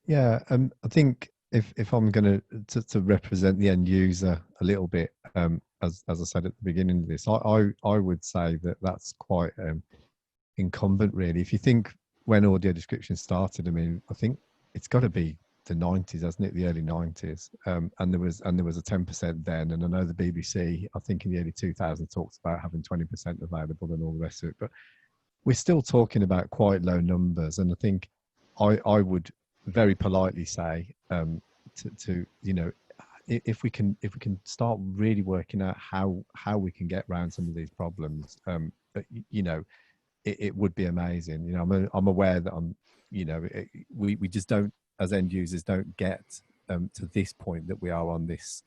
Yeah, I think if I'm going to represent the end user a little bit, as I said at the beginning of this, I would say that that's quite incumbent, really. If you think when audio description started, I mean, I think it's got to be the 90s, hasn't it? The early 90s, and there was a 10% then, and I know the BBC, I think in the early 2000s, talked about having 20% available and all the rest of it, but we're still talking about quite low numbers. And I think I would very politely say to you know, if we can start really working out how we can get around some of these problems, but you know, it would be amazing. You know, I'm aware that we just don't, as end users, don't get to this point that we are on this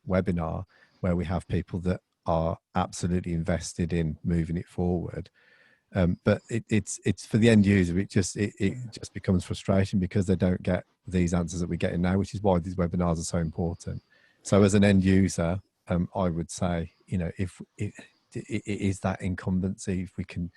webinar, where we have people that are absolutely invested in moving it forward. But it's for the end user, it just becomes frustration because they don't get these answers that we're getting now, which is why these webinars are so important. So as an end user, I would say, you know, if it is that incumbency, if we can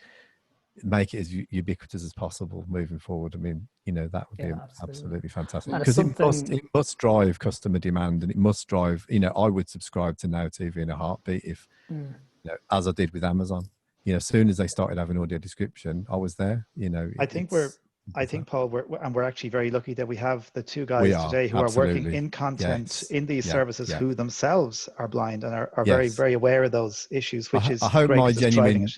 make it as ubiquitous as possible moving forward, I mean, you know, that would be absolutely fantastic, because it must drive customer demand, and it must drive, you know, I would subscribe to Now TV in a heartbeat if, you know, as I did with Amazon. You know, as soon as they started having audio description, I was there. You know, I think Paul, we're actually very lucky that we have the two guys today who are working in content in these services, who themselves are blind and are very, very aware of those issues, which is I hope great, my genuine.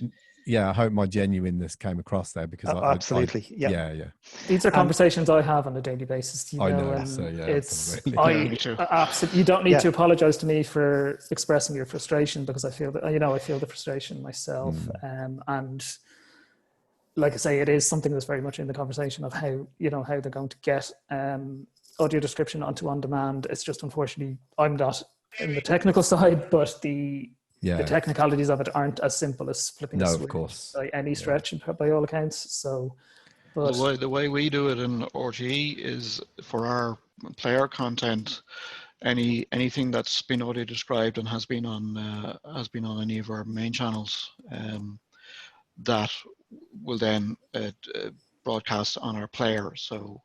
Yeah, I hope my genuineness came across there, because absolutely. These are conversations I have on a daily basis. You know, absolutely. You don't need to apologize to me for expressing your frustration, because I feel that, you know, I feel the frustration myself. And like I say, it is something that's very much in the conversation of how they're going to get audio description onto on demand. It's just, unfortunately, I'm not in the technical side, but the technicalities of it aren't as simple as flipping a switch by any stretch, by all accounts. So, but the way we do it in RTE is, for our player content, anything that's been audio described and has been on any of our main channels, that will then broadcast on our player. So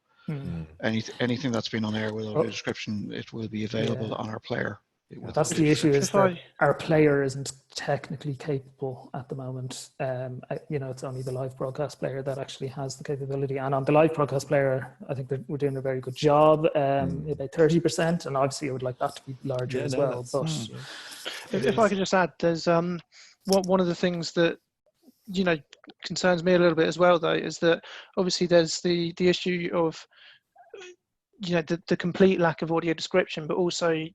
anything that's been on air with audio description, it will be available on our player. That's the issue, is that our player isn't technically capable at the moment. You know, it's only the live broadcast player that actually has the capability. And on the live broadcast player, I think that we're doing a very good job, about 30%. And obviously I would like that to be larger as well. But if I could just add, there's one of the things that, you know, concerns me a little bit as well, though, is that obviously there's the issue of, you know, the complete lack of audio description, but also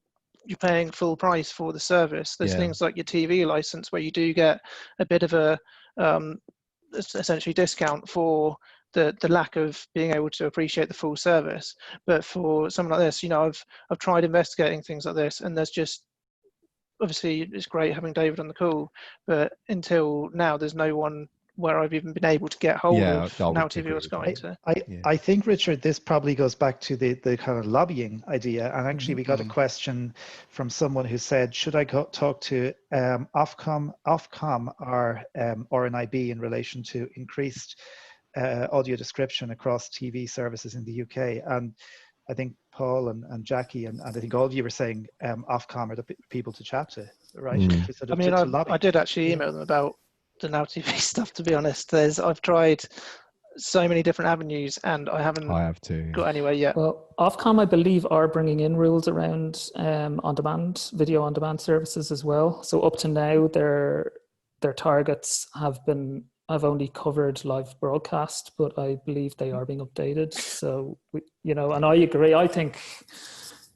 you're paying full price for the service. There's things like your TV license, where you do get a bit of a essentially discount for the lack of being able to appreciate the full service. But for something like this, you know, I've tried investigating things like this, and there's just, obviously it's great having David on the call, but until now there's no one where I've even been able to get hold Yeah, of I would Now TV agree or with Sky. that. So. I think, Richard, this probably goes back to the kind of lobbying idea. And actually, we got a question from someone who said, should I talk to Ofcom or RNIB in relation to increased audio description across TV services in the UK? And I think Paul and Jackie and I think all of you were saying Ofcom are the people to chat to, right? To sort of, I mean, to lobby. I did actually email them about the Now TV stuff, to be honest. I've tried so many different avenues and I haven't got anywhere yet. Well, Ofcom, I believe, are bringing in rules around on-demand, video on-demand services as well. So up to now, their targets have only covered live broadcast, but I believe they are being updated. So, and I agree. I think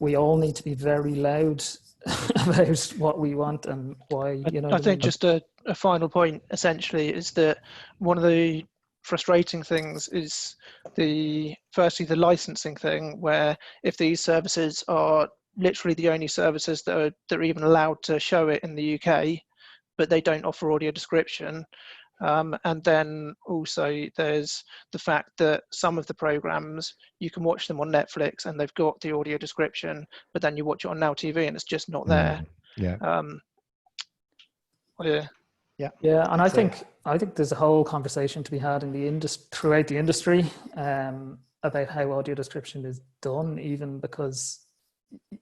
we all need to be very loud about what we want and why, I think just a final point, essentially, is that one of the frustrating things is firstly the licensing thing, where if these services are literally the only services that are even allowed to show it in the UK, but they don't offer audio description. And then also there's the fact that some of the programs, you can watch them on Netflix and they've got the audio description, but then you watch it on Now TV and it's just not there. Yeah, and I think there's a whole conversation to be had in the throughout the industry about how audio description is done, even because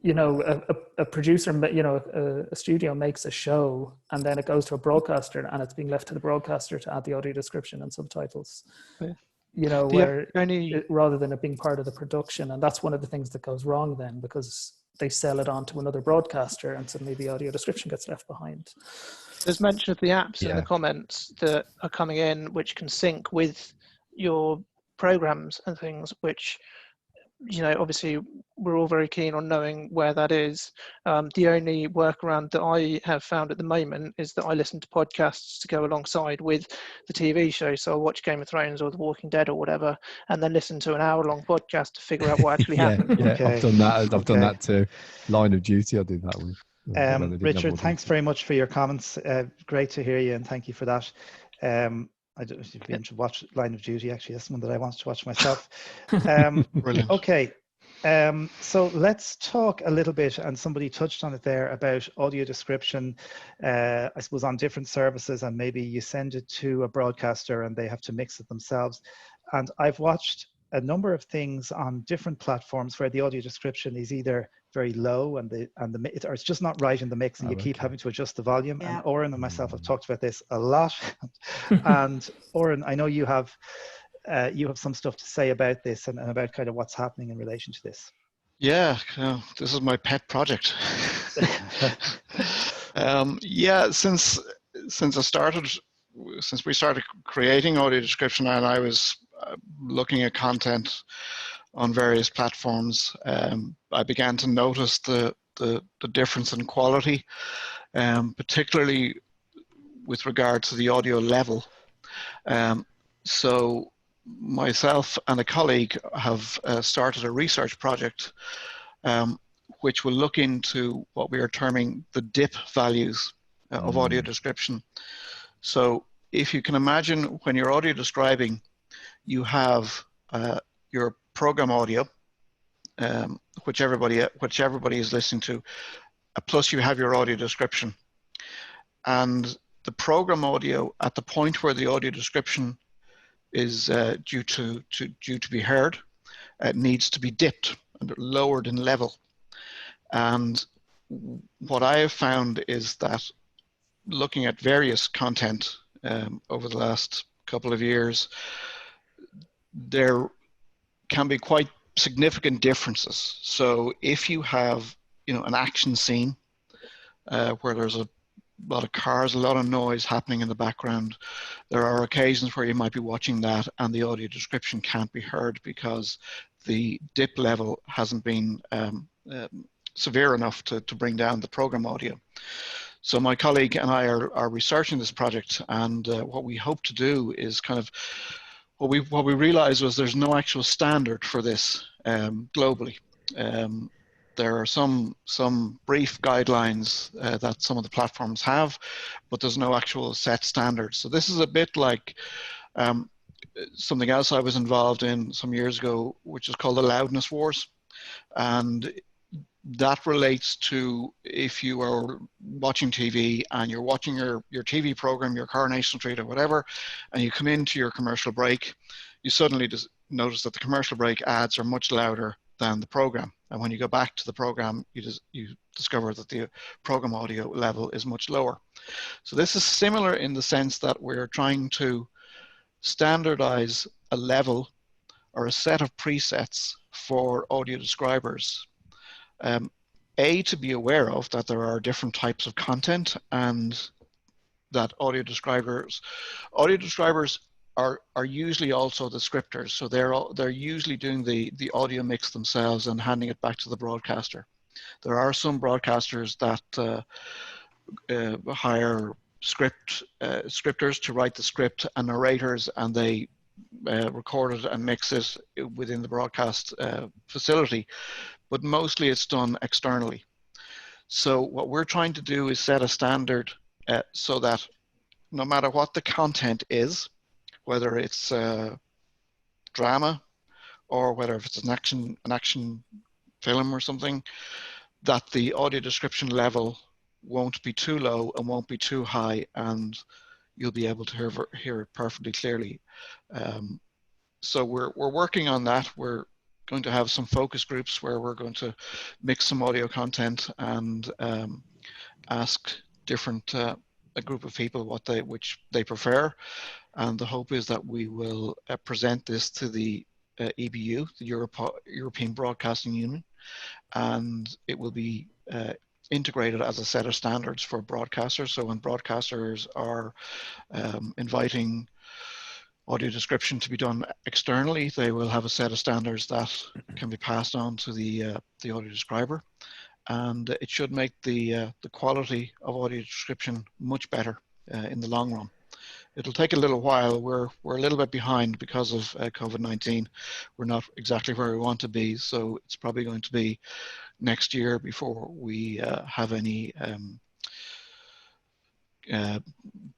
a producer, a studio makes a show and then it goes to a broadcaster and it's being left to the broadcaster to add the audio description and subtitles. Rather than it being part of the production, and that's one of the things that goes wrong then, because they sell it on to another broadcaster and suddenly the audio description gets left behind. There's mention of the apps in the comments that are coming in, which can sync with your programs and things, which, obviously we're all very keen on knowing where that is. The only workaround that I have found at the moment is that I listen to podcasts to go alongside with the TV show. So I'll watch Game of Thrones or The Walking Dead or whatever, and then listen to an hour-long podcast to figure out what actually happened. Yeah, okay. I've done that. I've done that too. Line of Duty, I did that with. Richard, thanks very much for your comments. Great to hear you, and thank you for that. I don't know if you've been to watch Line of Duty. Actually, that's one that I want to watch myself. Brilliant. Okay, so let's talk a little bit, and somebody touched on it there, about audio description, I suppose on different services, and maybe you send it to a broadcaster and they have to mix it themselves. And I've watched a number of things on different platforms where the audio description is either very low or it's just not right in the mix, and you keep having to adjust the volume. And Oran and myself have talked about this a lot. And Oran, I know you have some stuff to say about this and about kind of what's happening in relation to this. Yeah, this is my pet project. Since we started creating audio description and I was looking at content on various platforms, I began to notice the difference in quality, particularly with regard to the audio level. So myself and a colleague have started a research project which will look into what we are terming the dip values of audio description. So if you can imagine, when you're audio describing, you have your program audio, which everybody is listening to, plus you have your audio description. And the program audio, at the point where the audio description is due to be heard, needs to be dipped and lowered in level. And what I have found is that, looking at various content over the last couple of years, there can be quite significant differences. So if you have, an action scene where there's a lot of cars, a lot of noise happening in the background, there are occasions where you might be watching that and the audio description can't be heard because the dip level hasn't been severe enough to bring down the program audio. So my colleague and I are researching this project, and what we hope to do is kind of, what we realized was there's no actual standard for this globally. there are some brief guidelines that some of the platforms have, but there's no actual set standards. So this is a bit like something else I was involved in some years ago, which is called the loudness wars. And that relates to if you are watching TV and you're watching your TV program, your Coronation Street or whatever, and you come into your commercial break, you suddenly just notice that the commercial break ads are much louder than the program. And when you go back to the program, you discover that the program audio level is much lower. So this is similar in the sense that we're trying to standardize a level or a set of presets for audio describers. To be aware of that there are different types of content, and that audio describers are usually also the scripters. So they're usually doing the audio mix themselves and handing it back to the broadcaster. There are some broadcasters that hire scripters to write the script and narrators, and they record it and mix it within the broadcast facility, but mostly it's done externally. So what we're trying to do is set a standard so that no matter what the content is, whether it's drama or whether it's an action film or something, that the audio description level won't be too low and won't be too high, and you'll be able to hear it perfectly clearly. So we're working on that. We're going to have some focus groups where we're going to mix some audio content and ask different a group of people which they prefer, and the hope is that we will present this to the EBU, the European Broadcasting Union, and it will be integrated as a set of standards for broadcasters. So when broadcasters are inviting audio description to be done externally, they will have a set of standards that can be passed on to the audio describer, and it should make the quality of audio description much better in the long run. It'll take a little while. We're a little bit behind because of COVID-19. We're not exactly where we want to be, so it's probably going to be next year before we have any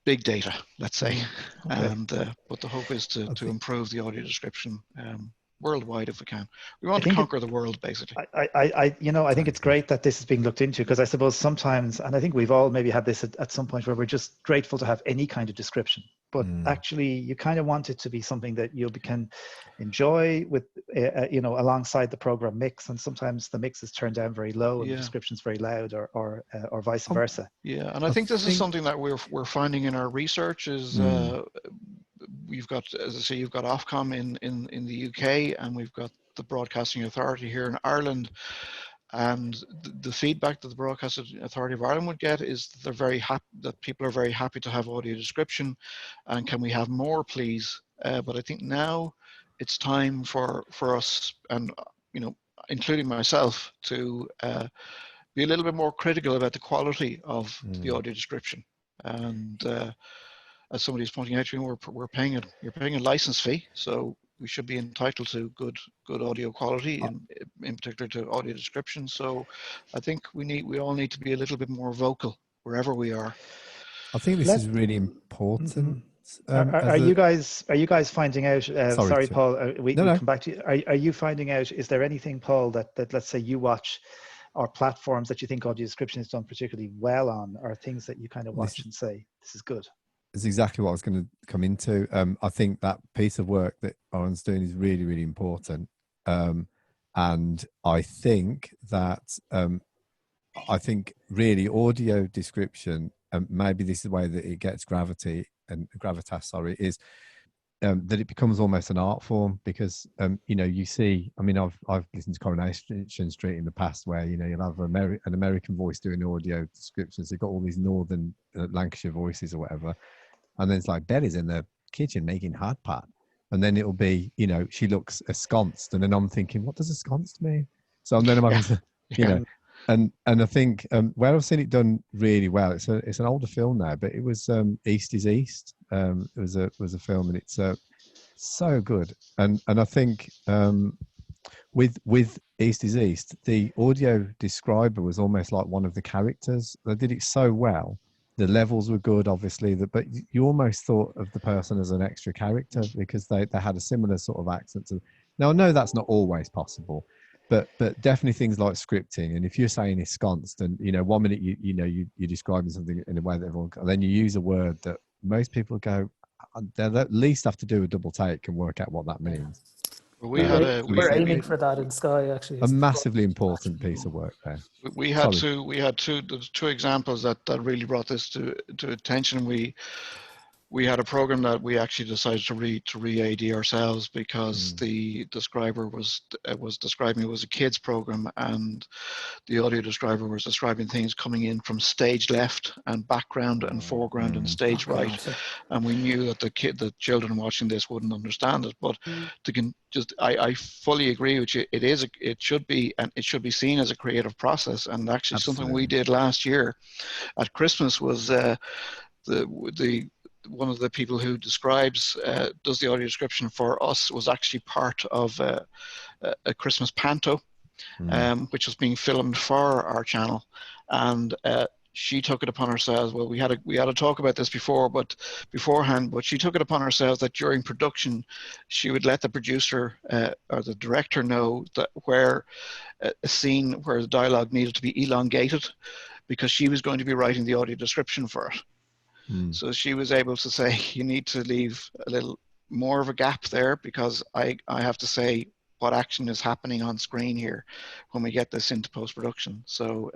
big data, let's say. Okay. And but the hope is to improve the audio description worldwide if we can. We want to conquer the world, basically. I think it's great that this is being looked into, because I suppose sometimes, and I think we've all maybe had this at some point, where we're just grateful to have any kind of description, but actually you kind of want it to be something that you can enjoy with, alongside the program mix. And sometimes the mix is turned down very low and the description is very loud, or vice versa. Yeah, and I think this is something that we're finding in our research is. We've got, as I say, you've got Ofcom in the UK, and we've got the Broadcasting Authority here in Ireland. And the feedback that the Broadcasting Authority of Ireland would get is that they're very happy, that people are very happy to have audio description, and can we have more, please? But I think now it's time for us, and including myself, to be a little bit more critical about the quality of the audio description. And as somebody's pointing out to me, you're paying a license fee, so we should be entitled to good audio quality, in particular to audio description. So I think we all need to be a little bit more vocal wherever we are. I think this is really important. Are you guys finding out? Sorry, Paul. We come back to you. Are you finding out? Is there anything, Paul, that let's say you watch, or platforms that you think audio description is done particularly well on, or things that you kind of watch and say this is good? It's exactly what I was going to come into. I think that piece of work that Oran's doing is really, really important. And I think that, really audio description, maybe this is the way that it gets gravitas, is that it becomes almost an art form, because, you see, I've listened to Coronation Street in the past, where, you'll have an American voice doing audio descriptions. They've got all these northern Lancashire voices or whatever. And then it's like Betty's in the kitchen making hot pot. And then it'll be, she looks ensconced. And then I'm thinking, what does ensconced mean? So then I'm, and I think where I've seen it done really well, it's an older film now, but it was East is East. It was a film, and it's so good. And I think with East is East, the audio describer was almost like one of the characters. They did it so well. The levels were good, obviously, but you almost thought of the person as an extra character because they had a similar sort of accent. Now, I know that's not always possible, but definitely things like scripting. And if you're saying ensconced, and 1 minute you're describing something in a way that everyone, and then you use a word that most people go, they'll at least have to do a double take and work out what that means. Well, we're aiming for that in Sky, actually. A massively important piece of work there. We had two examples that really brought this to attention. We had a program that we actually decided to re-AD ourselves because the describer was describing it was a kids program, and the audio describer was describing things coming in from stage left and background and foreground and stage right, and we knew that the children watching this wouldn't understand it. But I fully agree with you. It should be seen as a creative process, and actually Absolutely. something we did last year at Christmas was one of the people who does the audio description for us was actually part of a Christmas panto, which was being filmed for our channel, and she took it upon herself. Well, we had a talk about this beforehand, but she took it upon herself that during production, she would let the producer or the director know that where a scene where the dialogue needed to be elongated, because she was going to be writing the audio description for it. So she was able to say, you need to leave a little more of a gap there because I have to say what action is happening on screen here when we get this into post-production. So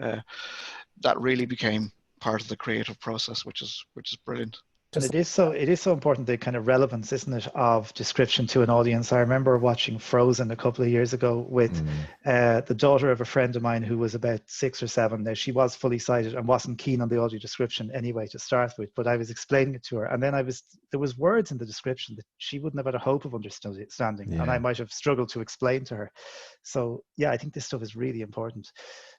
that really became part of the creative process, which is brilliant. And it is so important, the kind of relevance, isn't it, of description to an audience. I remember watching Frozen a couple of years ago with the daughter of a friend of mine who was about 6 or 7. Now, she was fully sighted and wasn't keen on the audio description anyway to start with, but I was explaining it to her, and then there was words in the description that she wouldn't have had a hope of understanding, and I might have struggled to explain to her. So yeah, I think this stuff is really important.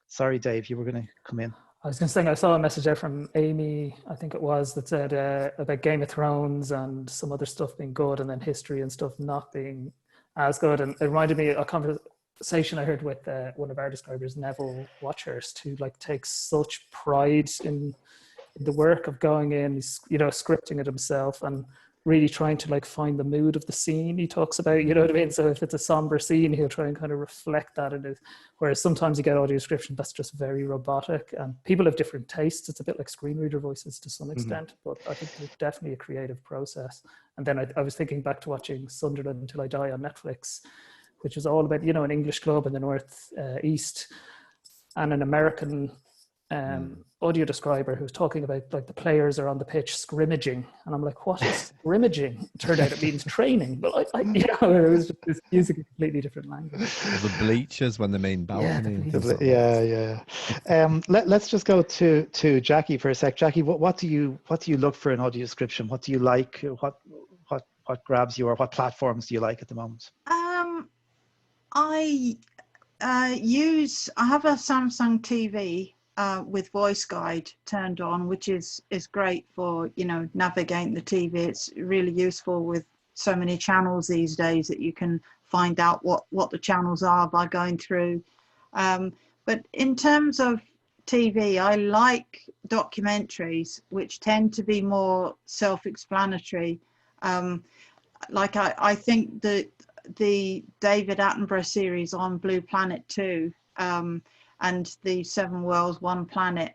Sorry, Dave, you were going to come in. I was going to say, I saw a message there from Amy, I think it was, that said about Game of Thrones and some other stuff being good, and then history and stuff not being as good. And it reminded me of a conversation I heard with one of our describers, Neville Watchurst, who takes such pride in the work of going in, scripting it himself and really trying to find the mood of the scene he talks about, you know what I mean? So if it's a somber scene, he'll try and kind of reflect that in it. Whereas sometimes you get audio description that's just very robotic, and people have different tastes. It's a bit like screen reader voices to some extent, but I think it's definitely a creative process. And then I was thinking back to watching Sunderland Until I Die on Netflix, which was all about, an English club in the North East and an American audio describer who's talking about the players are on the pitch scrimmaging, and I'm like, what is scrimmaging? It turned out it means training, but it was just using a completely different language. Or the bleachers when they mean balcony. Let's just go to Jackie for a sec. Jackie, what do you look for in audio description? What do you like? What grabs you, or what platforms do you like at the moment? I have a Samsung TV with voice guide turned on, which is great for navigating the TV. It's really useful with so many channels these days that you can find out what the channels are by going through. But in terms of TV, I like documentaries which tend to be more self-explanatory. I think that the David Attenborough series on Blue Planet 2 and the 7 Worlds, 1 Planet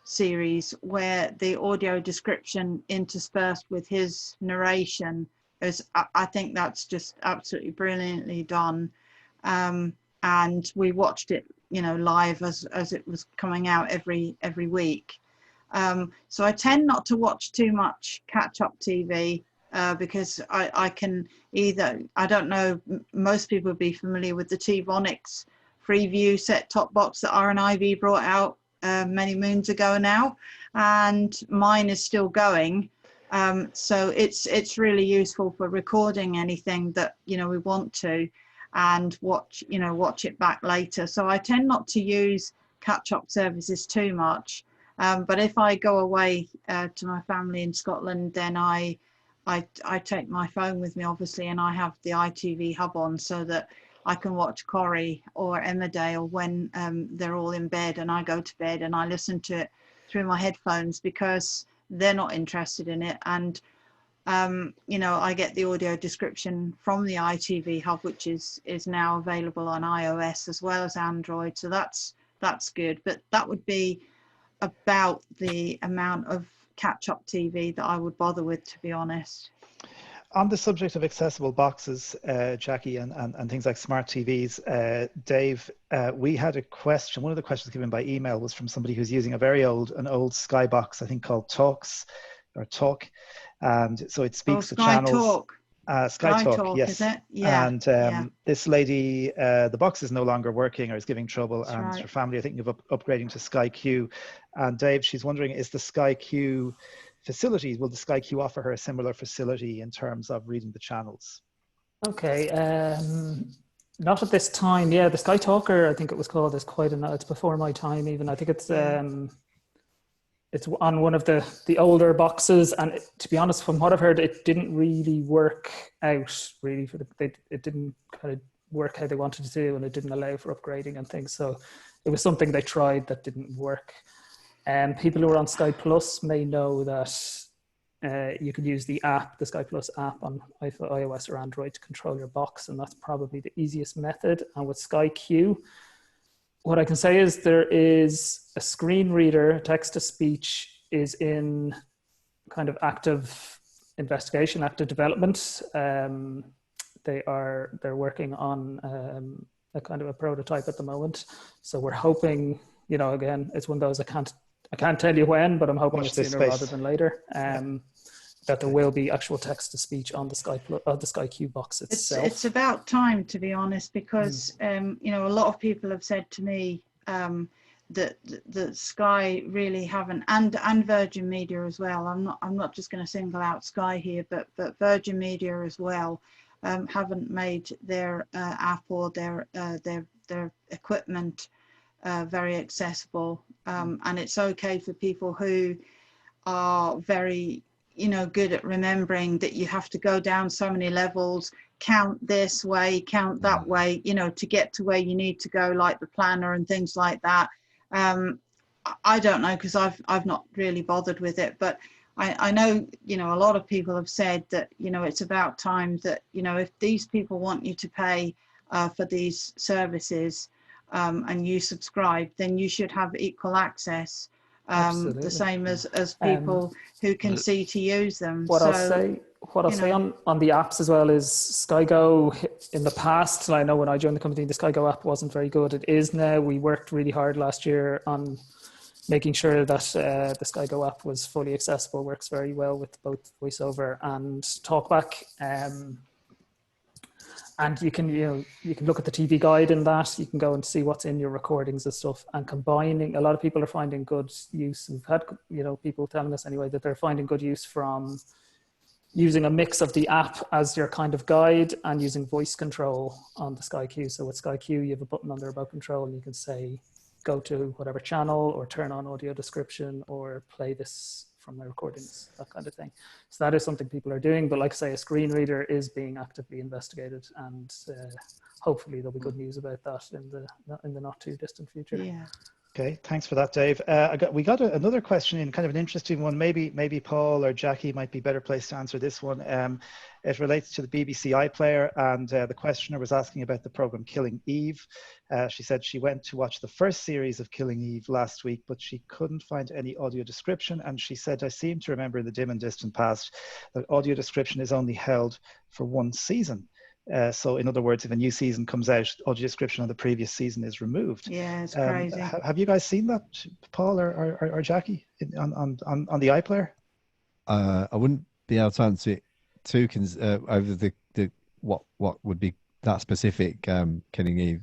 series, where the audio description interspersed with his narration I think that's just absolutely brilliantly done. And we watched it, live as it was coming out every week. So I tend not to watch too much catch-up TV because I can I don't know, most people would be familiar with the T-Vonix Freeview set-top box that RNIB brought out many moons ago now, and mine is still going. So it's really useful for recording anything that we want to, and watch it back later. So I tend not to use catch-up services too much. But if I go away to my family in Scotland, then I take my phone with me, obviously, and I have the ITV hub on so that I can watch Corrie or Emmerdale when they're all in bed and I go to bed and I listen to it through my headphones because they're not interested in it. And you know, I get the audio description from the ITV Hub, which is now available on iOS as well as Android. So that's good. But that would be about the amount of catch-up TV that I would bother with, to be honest. On the subject of accessible boxes, Jackie, and things like smart TVs, Dave, we had a question. One of the questions given by email was from somebody who's using an old Skybox, I think called Talk, and so it speaks to Sky channels. Talk. Sky Talk, yes. Is it? Yeah. And this lady, the box is no longer working or is giving trouble, That's and right. her family are thinking of upgrading to Sky Q. And Dave, she's wondering, is the Sky Q facilities, will the Sky Q offer her a similar facility in terms of reading the channels? Okay, not at this time. Yeah, the Sky Talker, I think it was called, is quite it's before my time even. I think it's on one of the older boxes, and to be honest, from what I've heard, it didn't really work out really it didn't kind of work how they wanted to do, and it didn't allow for upgrading and things. So it was something they tried that didn't work. People who are on Sky Plus may know that you can use the app, the Sky Plus app on iOS or Android to control your box, and that's probably the easiest method. And with Sky Q, what I can say is there is a screen reader, text-to-speech is in kind of active investigation, active development. They're working on a kind of a prototype at the moment. So we're hoping, you know, again, it's one of those I can't tell you when, but I'm hoping it's sooner rather than later. That there will be actual text-to-speach on the Sky Q box itself. It's about time, to be honest, because you know, a lot of people have said to me that Sky really haven't, and Virgin Media as well. I'm not just going to single out Sky here, but Virgin Media as well haven't made their app or their equipment very accessible, and it's okay for people who are very, you know, good at remembering that you have to go down so many levels, count this way, count that way, you know, to get to where you need to go, like the planner and things like that. I don't know, because I've not really bothered with it, but I know, you know, a lot of people have said that, you know, it's about time that, you know, if these people want you to pay for these services and you subscribe, then you should have equal access. The same as people who can see to use them. What I'll say on the apps as well is Sky Go in the past, and I know when I joined the company, the Sky Go app wasn't very good. It is now. We worked really hard last year on making sure that the Sky Go app was fully accessible, works very well with both VoiceOver and TalkBack. And you can look at the TV guide in that. You can go and see what's in your recordings and stuff. And combining, a lot of people are finding good use. We've had, you know, people telling us anyway that they're finding good use from using a mix of the app as your kind of guide and using voice control on the Sky Q. So with Sky Q, you have a button on the remote control, and you can say, go to whatever channel, or turn on audio description, or play this from my recordings, that kind of thing. So that is something people are doing, but like I say, a screen reader is being actively investigated, and hopefully there'll be good news about that in the not too distant future. Yeah. Okay, thanks for that, Dave. We got another question in, kind of an interesting one. Maybe Paul or Jackie might be better placed to answer this one. It relates to the BBC iPlayer, and the questioner was asking about the program Killing Eve. She said she went to watch the first series of Killing Eve last week, but she couldn't find any audio description. And she said, I seem to remember in the dim and distant past that audio description is only held for one season. So in other words, if a new season comes out, audio description on the previous season is removed. Yeah, it's crazy. Have you guys seen that, Paul or Jackie, on the iPlayer? I wouldn't be able to answer it over the what would be that specific Killing Eve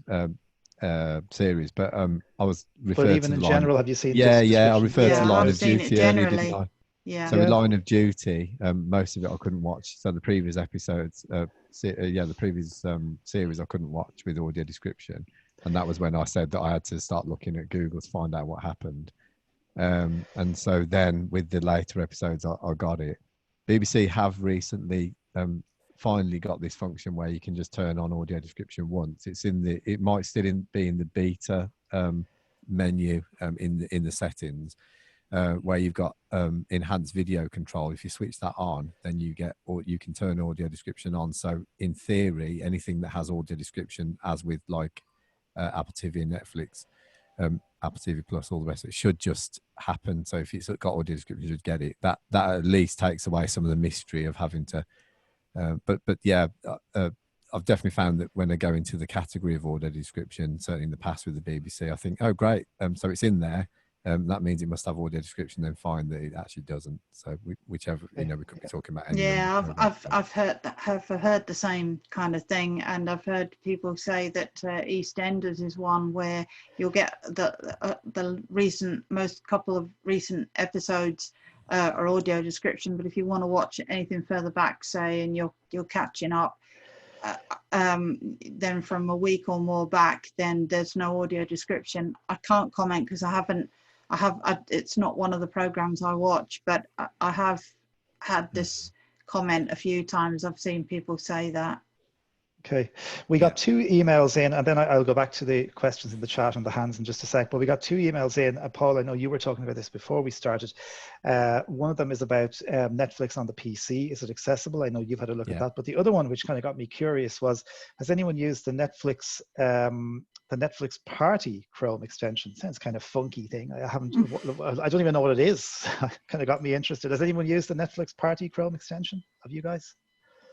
series, but I was referred to. But even in general, have you seen? Yeah, I referred to Line of Duty earlier, didn't I? Yeah. So with Line of Duty, most of it I couldn't watch. So the previous episodes, the previous series I couldn't watch with audio description, and that was when I said that I had to start looking at Google to find out what happened. And so then with the later episodes, I got it. BBC have recently finally got this function where you can just turn on audio description once. It might still be in the beta menu in the settings, where you've got enhanced video control. If you switch that on, then you can turn audio description on. So in theory, anything that has audio description, as with like Apple TV and Netflix, Apple TV Plus, all the rest of it, should just happen. So if it's got audio description, you should get it. That at least takes away some of the mystery of having to. But yeah, I've definitely found that when I go into the category of audio description, certainly in the past with the BBC, I think, oh great, so it's in there. That means it must have audio description. Then find that it actually doesn't. So whichever, we could be talking about. Yeah, I've heard the same kind of thing, and I've heard people say that EastEnders is one where you'll get the couple of recent episodes are audio description, but if you want to watch anything further back, say, and you're catching up, then from a week or more back, then there's no audio description. I can't comment because it's not one of the programs I watch, but I have had this comment a few times. I've seen people say that. Okay, we got 2 emails in, and then I'll go back to the questions in the chat and the hands in just a sec. But we got 2 emails in. Paul, I know you were talking about this before we started. One of them is about Netflix on the PC. Is it accessible? I know you've had a look at that. But the other one, which kind of got me curious, was: has anyone used the Netflix Party Chrome extension? Sounds kind of funky thing. I don't even know what it is. Kind of got me interested. Has anyone used the Netflix Party Chrome extension? Have you guys?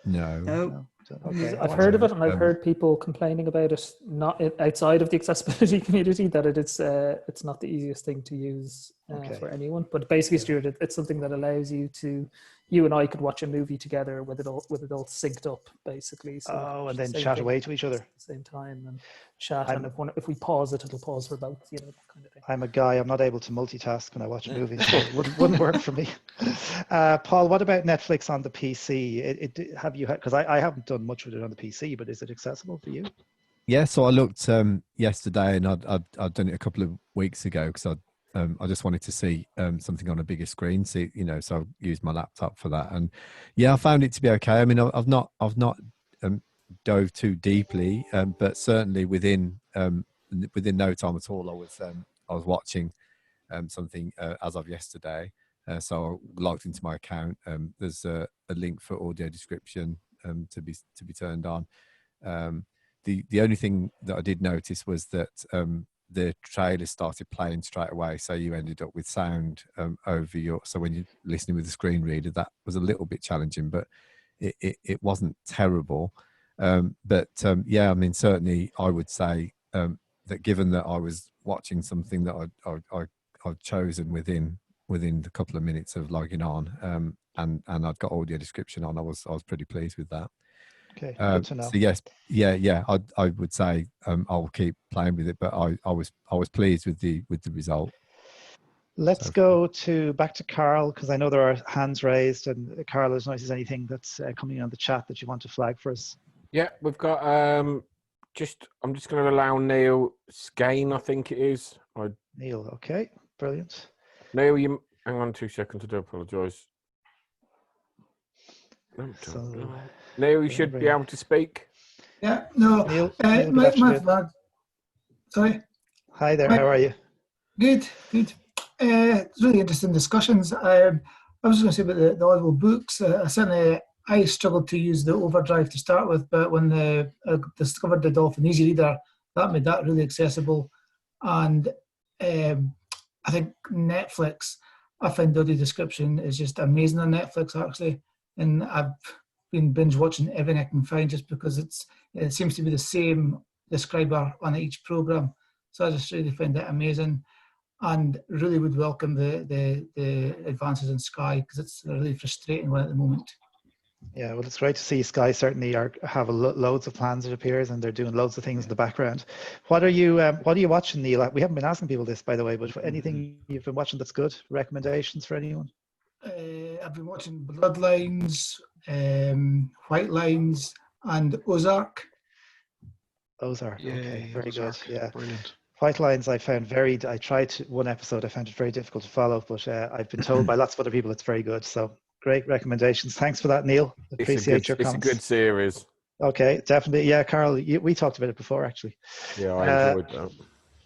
No. Okay. I've heard of it, and I've heard people complaining about it, not outside of the accessibility community, that it's not the easiest thing to use for anyone. But basically, Stuart, it's something that allows you and I could watch a movie together with it all synced up, basically. So and then chat away to each other at the same time and chat. And if we pause it, it'll pause for both, that kind of thing. I'm a guy. I'm not able to multitask when I watch movies. So it wouldn't work for me. Paul, what about Netflix on the PC? Have you had? Because I haven't done much with it on the PC, but is it accessible for you? Yeah. So I looked yesterday, and I'd done it a couple of weeks ago because I just wanted to see something on a bigger screen. So I used my laptop for that, and I found it to be okay. I mean, I've not dove too deeply, but certainly within no time at all, I was watching something as of yesterday. So I logged into my account. There's a link for audio description to be turned on. The only thing that I did notice was that the trailer started playing straight away, so you ended up with sound over so when you're listening with the screen reader, that was a little bit challenging, but it wasn't terrible. I mean, certainly I would say that given that I was watching something that I've chosen within a couple of minutes of logging on, and I'd got audio description on, I was pretty pleased with that. Okay, good to know. So yes, I would say I'll keep playing with it, but I was pleased with the result. Let's go back to Carl, because I know there are hands raised, and Carl, as nice as anything that's coming on the chat that you want to flag for us. Yeah, we've got I'm just going to allow Neil Skane, I think it is. Neil, okay, brilliant. Neil, you hang on 2 seconds. I do apologise. Neil, you should be able to speak. Yeah, no. Neil, my flag. Sorry. Hi there. How are you? Good. It's really interesting discussions. I was going to say about the Audible books. I struggled to use the Overdrive to start with, but when I discovered the Dolphin Easy Reader, that made that really accessible. And I think Netflix, I find the audio description is just amazing on Netflix, actually. And I've been binge watching everything I can find just because it seems to be the same describer on each program. So I just really find that amazing, and really would welcome the advances in Sky, because it's a really frustrating one at the moment. Yeah, well, it's great to see Sky certainly have loads of plans, it appears, and they're doing loads of things in the background. What are you watching, Neil? We haven't been asking people this, by the way, but anything you've been watching that's good? Recommendations for anyone? I've been watching Bloodlines, White Lines, and Ozark. Okay, very Ozark, good. Yeah, brilliant. White Lines I tried one episode, I found it very difficult to follow, but I've been told by lots of other people it's very good. So Great recommendations. Thanks for that, Neil. Appreciate your comments. It's a good series. Okay, definitely. Yeah, Carl, we talked about it before, actually. Yeah, I enjoyed that.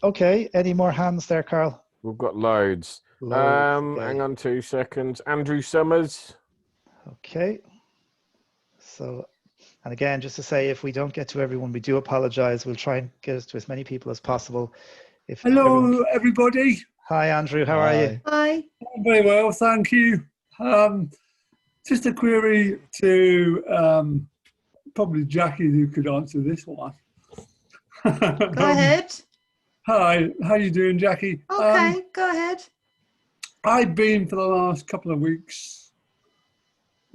Okay, any more hands there, Carl? We've got loads. Okay. Hang on 2 seconds. Andrew Summers. Okay. So, and again, just to say, if we don't get to everyone, we do apologize. We'll try and get to as many people as possible. Hello, everybody. Hi, Andrew. How are you? Hi. I'm very well, thank you. Just a query to probably Jackie, who could answer this one. Go ahead. Hi, how you doing, Jackie? Okay, go ahead. I've been for the last couple of weeks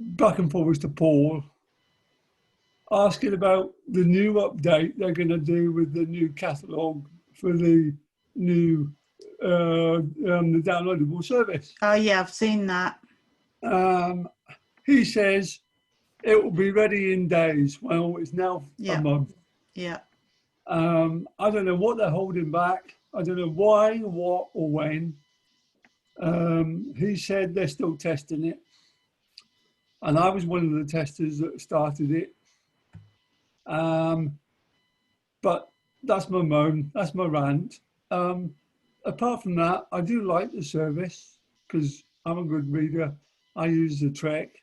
back and forwards to Paul, asking about the new update they're going to do with the new catalogue for the new the downloadable service. Oh yeah, I've seen that. He says it will be ready in days. Well, it's now a month. Yeah. I don't know what they're holding back. I don't know why, what, or when. He said they're still testing it. And I was one of the testers that started it. But that's my moan, that's my rant. Apart from that, I do like the service because I'm a good reader. I use the Trek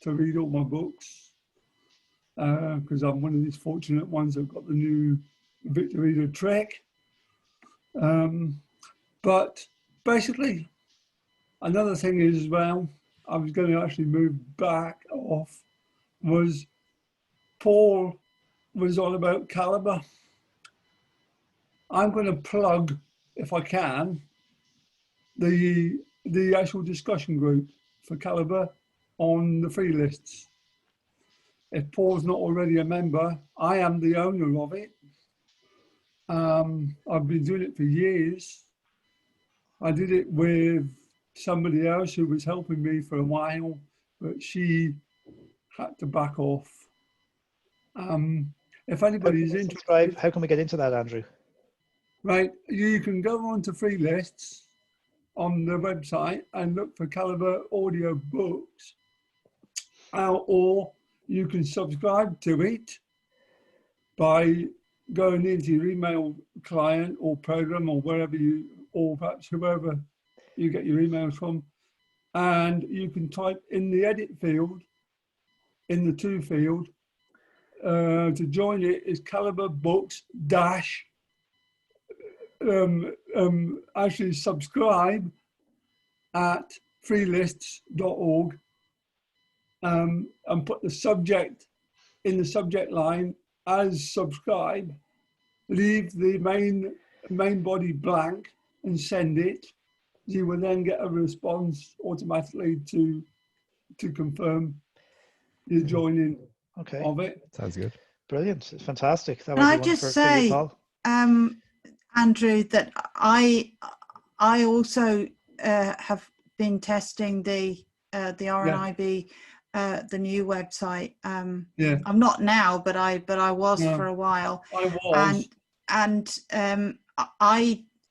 to read all my books because I'm one of these fortunate ones that got the new Victor Reader Trek. But basically, another thing is as well, I was going to actually move back off, was Paul was on about Calibre. I'm going to plug, if I can, the actual discussion group for Calibre on the free lists. If Paul's not already a member, I am the owner of it. I've been doing it for years. I did it with somebody else who was helping me for a while, but she had to back off. If anybody's interested, how can we get into that, Andrew? Right, you can go on to free lists on the website and look for Calibre audio books, or you can subscribe to it by going into your email client or program or wherever you, or perhaps whoever you get your emails from, and you can type in the edit field, in the to field, to join it is Calibre Books dash actually subscribe at freelists.org and put the subject in the subject line as subscribe, leave the main body blank and send it. You will then get a response automatically to confirm your joining of it. Sounds good. Brilliant. Fantastic. That Can I just say, Andrew, that I also have been testing the RNIB, the new website. I'm not now, but I was for a while. I was. And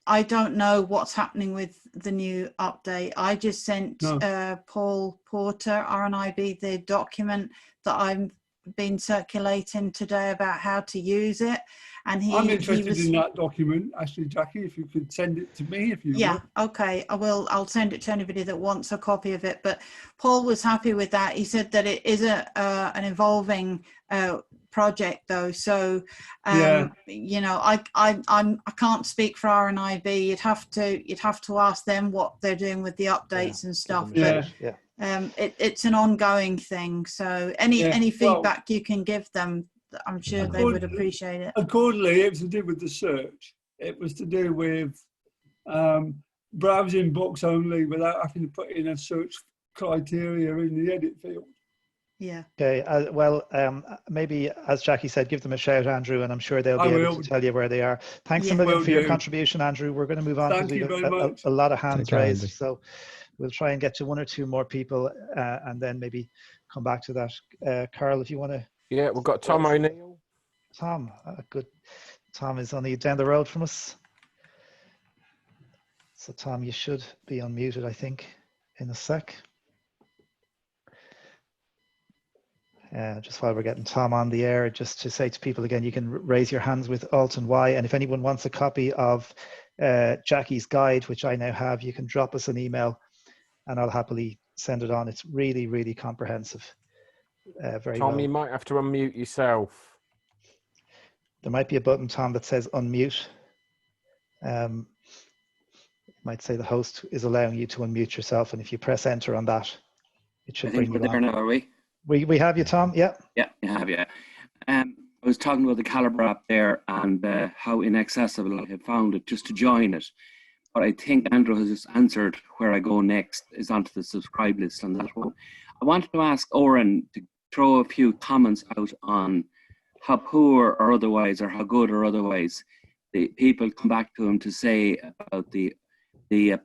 I don't know what's happening with the new update. I just sent Paul Porter, RNIB, the document that I've been circulating today about how to use it. And I'm interested in that document, actually, Jackie, if you could send it to me, if you would. Okay, I will. I'll send it to anybody that wants a copy of it. But Paul was happy with that. He said that it is an evolving project, though. So, you know, I can't speak for RNIB. You'd have to ask them what they're doing with the updates and stuff. But it's an ongoing thing. So any feedback you can give them, I'm sure they would appreciate it. Accordingly, it was to do with the search. It was to do with browsing books only without having to put in a search criteria in the edit field. Yeah. Okay. Well, maybe, as Jackie said, give them a shout, Andrew, and I'm sure they'll be able to tell you where they are. Thanks a million for your contribution, Andrew. We're going to move on because we have a lot of hands raised. So we'll try and get to one or two more people and then maybe come back to that. Carl, if you want to. Yeah, we've got Tom O'Neill. Tom, good. Tom is only down the road from us. So Tom, you should be unmuted, I think, in a sec. Just while we're getting Tom on the air, just to say to people again, you can raise your hands with Alt and Y, and if anyone wants a copy of Jackie's guide, which I now have, you can drop us an email and I'll happily send it on. It's really, really comprehensive. Very Tom, well. you might have to unmute yourself. There might be a button, Tom, that says unmute. It might say the host is allowing you to unmute yourself, and if you press enter on that, it should bring you on. I think we're there now, are we? We have you, Tom. Yeah. Yeah, you have, yeah. I was talking about the Calibre app there and how inaccessible I had found it just to join it. But I think Andrew has just answered where I go next is onto the subscribe list on that one. I wanted to ask Oran to throw a few comments out on how poor or otherwise, or how good or otherwise, the people come back to him to say about the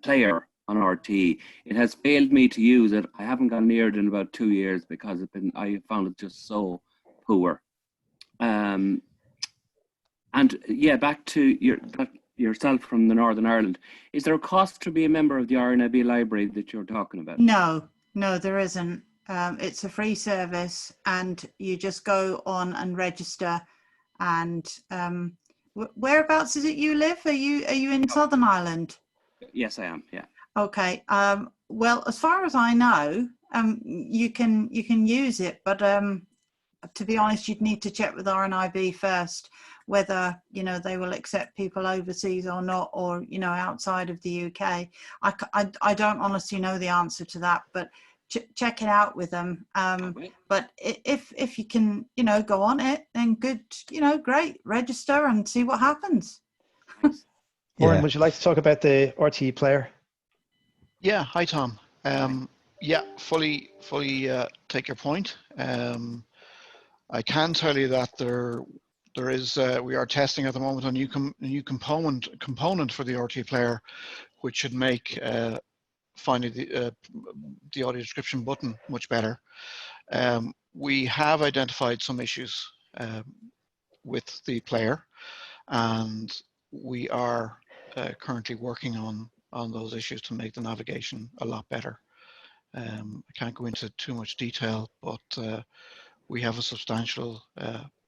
player on RT. It has failed me to use it. I haven't gone near it in about 2 years because I found it just so poor. And yeah, back to yourself from the Northern Ireland. Is there a cost to be a member of the RNIB library that you're talking about? No, there isn't. It's a free service, and you just go on and register. And whereabouts is it you live? Are you in Southern Ireland? Yes, I am. Yeah. Okay. Well, as far as I know, you can use it, but to be honest, you'd need to check with RNIB first whether they will accept people overseas or not, or outside of the UK. I don't honestly know the answer to that, but check it out with them. But if you can go on it, then good. Great. Register and see what happens. Oran, would you like to talk about the RTE player? Yeah, hi Tom. Yeah, fully take your point. I can tell you that there is we are testing at the moment a new component for the RTE player, which should make finding the audio description button much better. We have identified some issues with the player, and we are currently working on those issues to make the navigation a lot better. I can't go into too much detail, but we have a substantial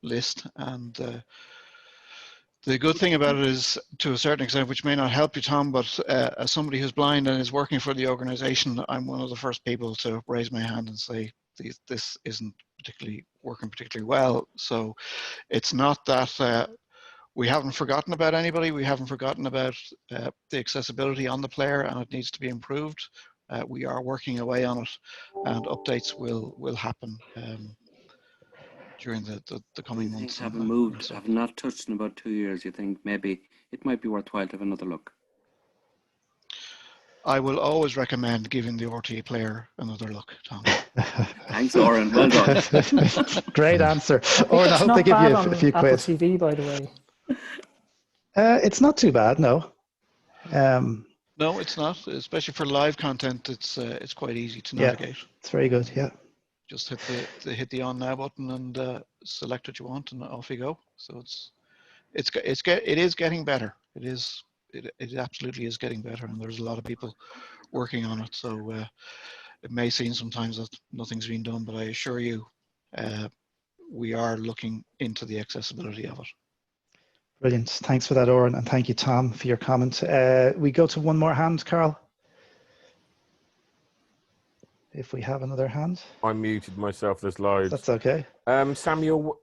list, and the good thing about it is, to a certain extent, which may not help you, Tom, but as somebody who's blind and is working for the organization, I'm one of the first people to raise my hand and say this isn't working particularly well. So it's not that we haven't forgotten about anybody. We haven't forgotten about the accessibility on the player, and it needs to be improved. We are working away on it, and updates will happen during the coming months. Haven't moved, have not touched in about 2 years. You think maybe it might be worthwhile to have another look? I will always recommend giving the RTE player another look, Tom. Thanks, Oran. Well done. Great answer. Oran, I hope they give you a few Apple quid. TV, by the way. It's not too bad, no. No, it's not. Especially for live content, it's quite easy to navigate. Yeah, it's very good. Yeah. Just hit the on now button and select what you want, and off you go. So it is getting better. It absolutely is getting better, and there's a lot of people working on it. So it may seem sometimes that nothing's been done, but I assure you, we are looking into the accessibility of it. Brilliant. Thanks for that, Oran, and thank you, Tom, for your comment. We go to one more hand, Carl. If we have another hand. I muted myself. There's loads. That's okay. Samuel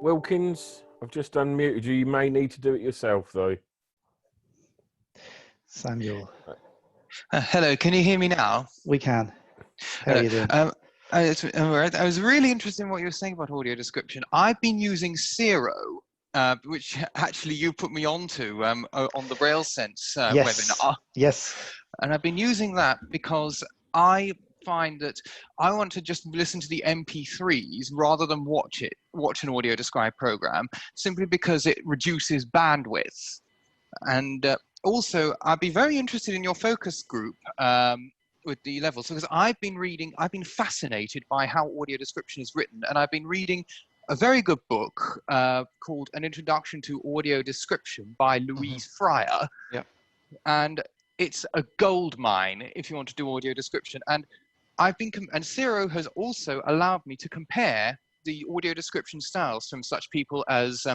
Wilkins, I've just unmuted you. You may need to do it yourself, though. Samuel. Hello, can you hear me now? We can. How are you doing? I was really interested in what you were saying about audio description. I've been using Zero, which actually you put me onto on the BrailleSense webinar. Yes. And I've been using that because I find that I want to just listen to the MP3s rather than watch an audio describe program, simply because it reduces bandwidth. And also, I'd be very interested in your focus group with the levels, because I've been fascinated by how audio description is written, and I've been reading a very good book called An Introduction to Audio Description by Louise Fryer. Yeah. And it's a gold mine if you want to do audio description. And and Zero has also allowed me to compare the audio description styles from such people as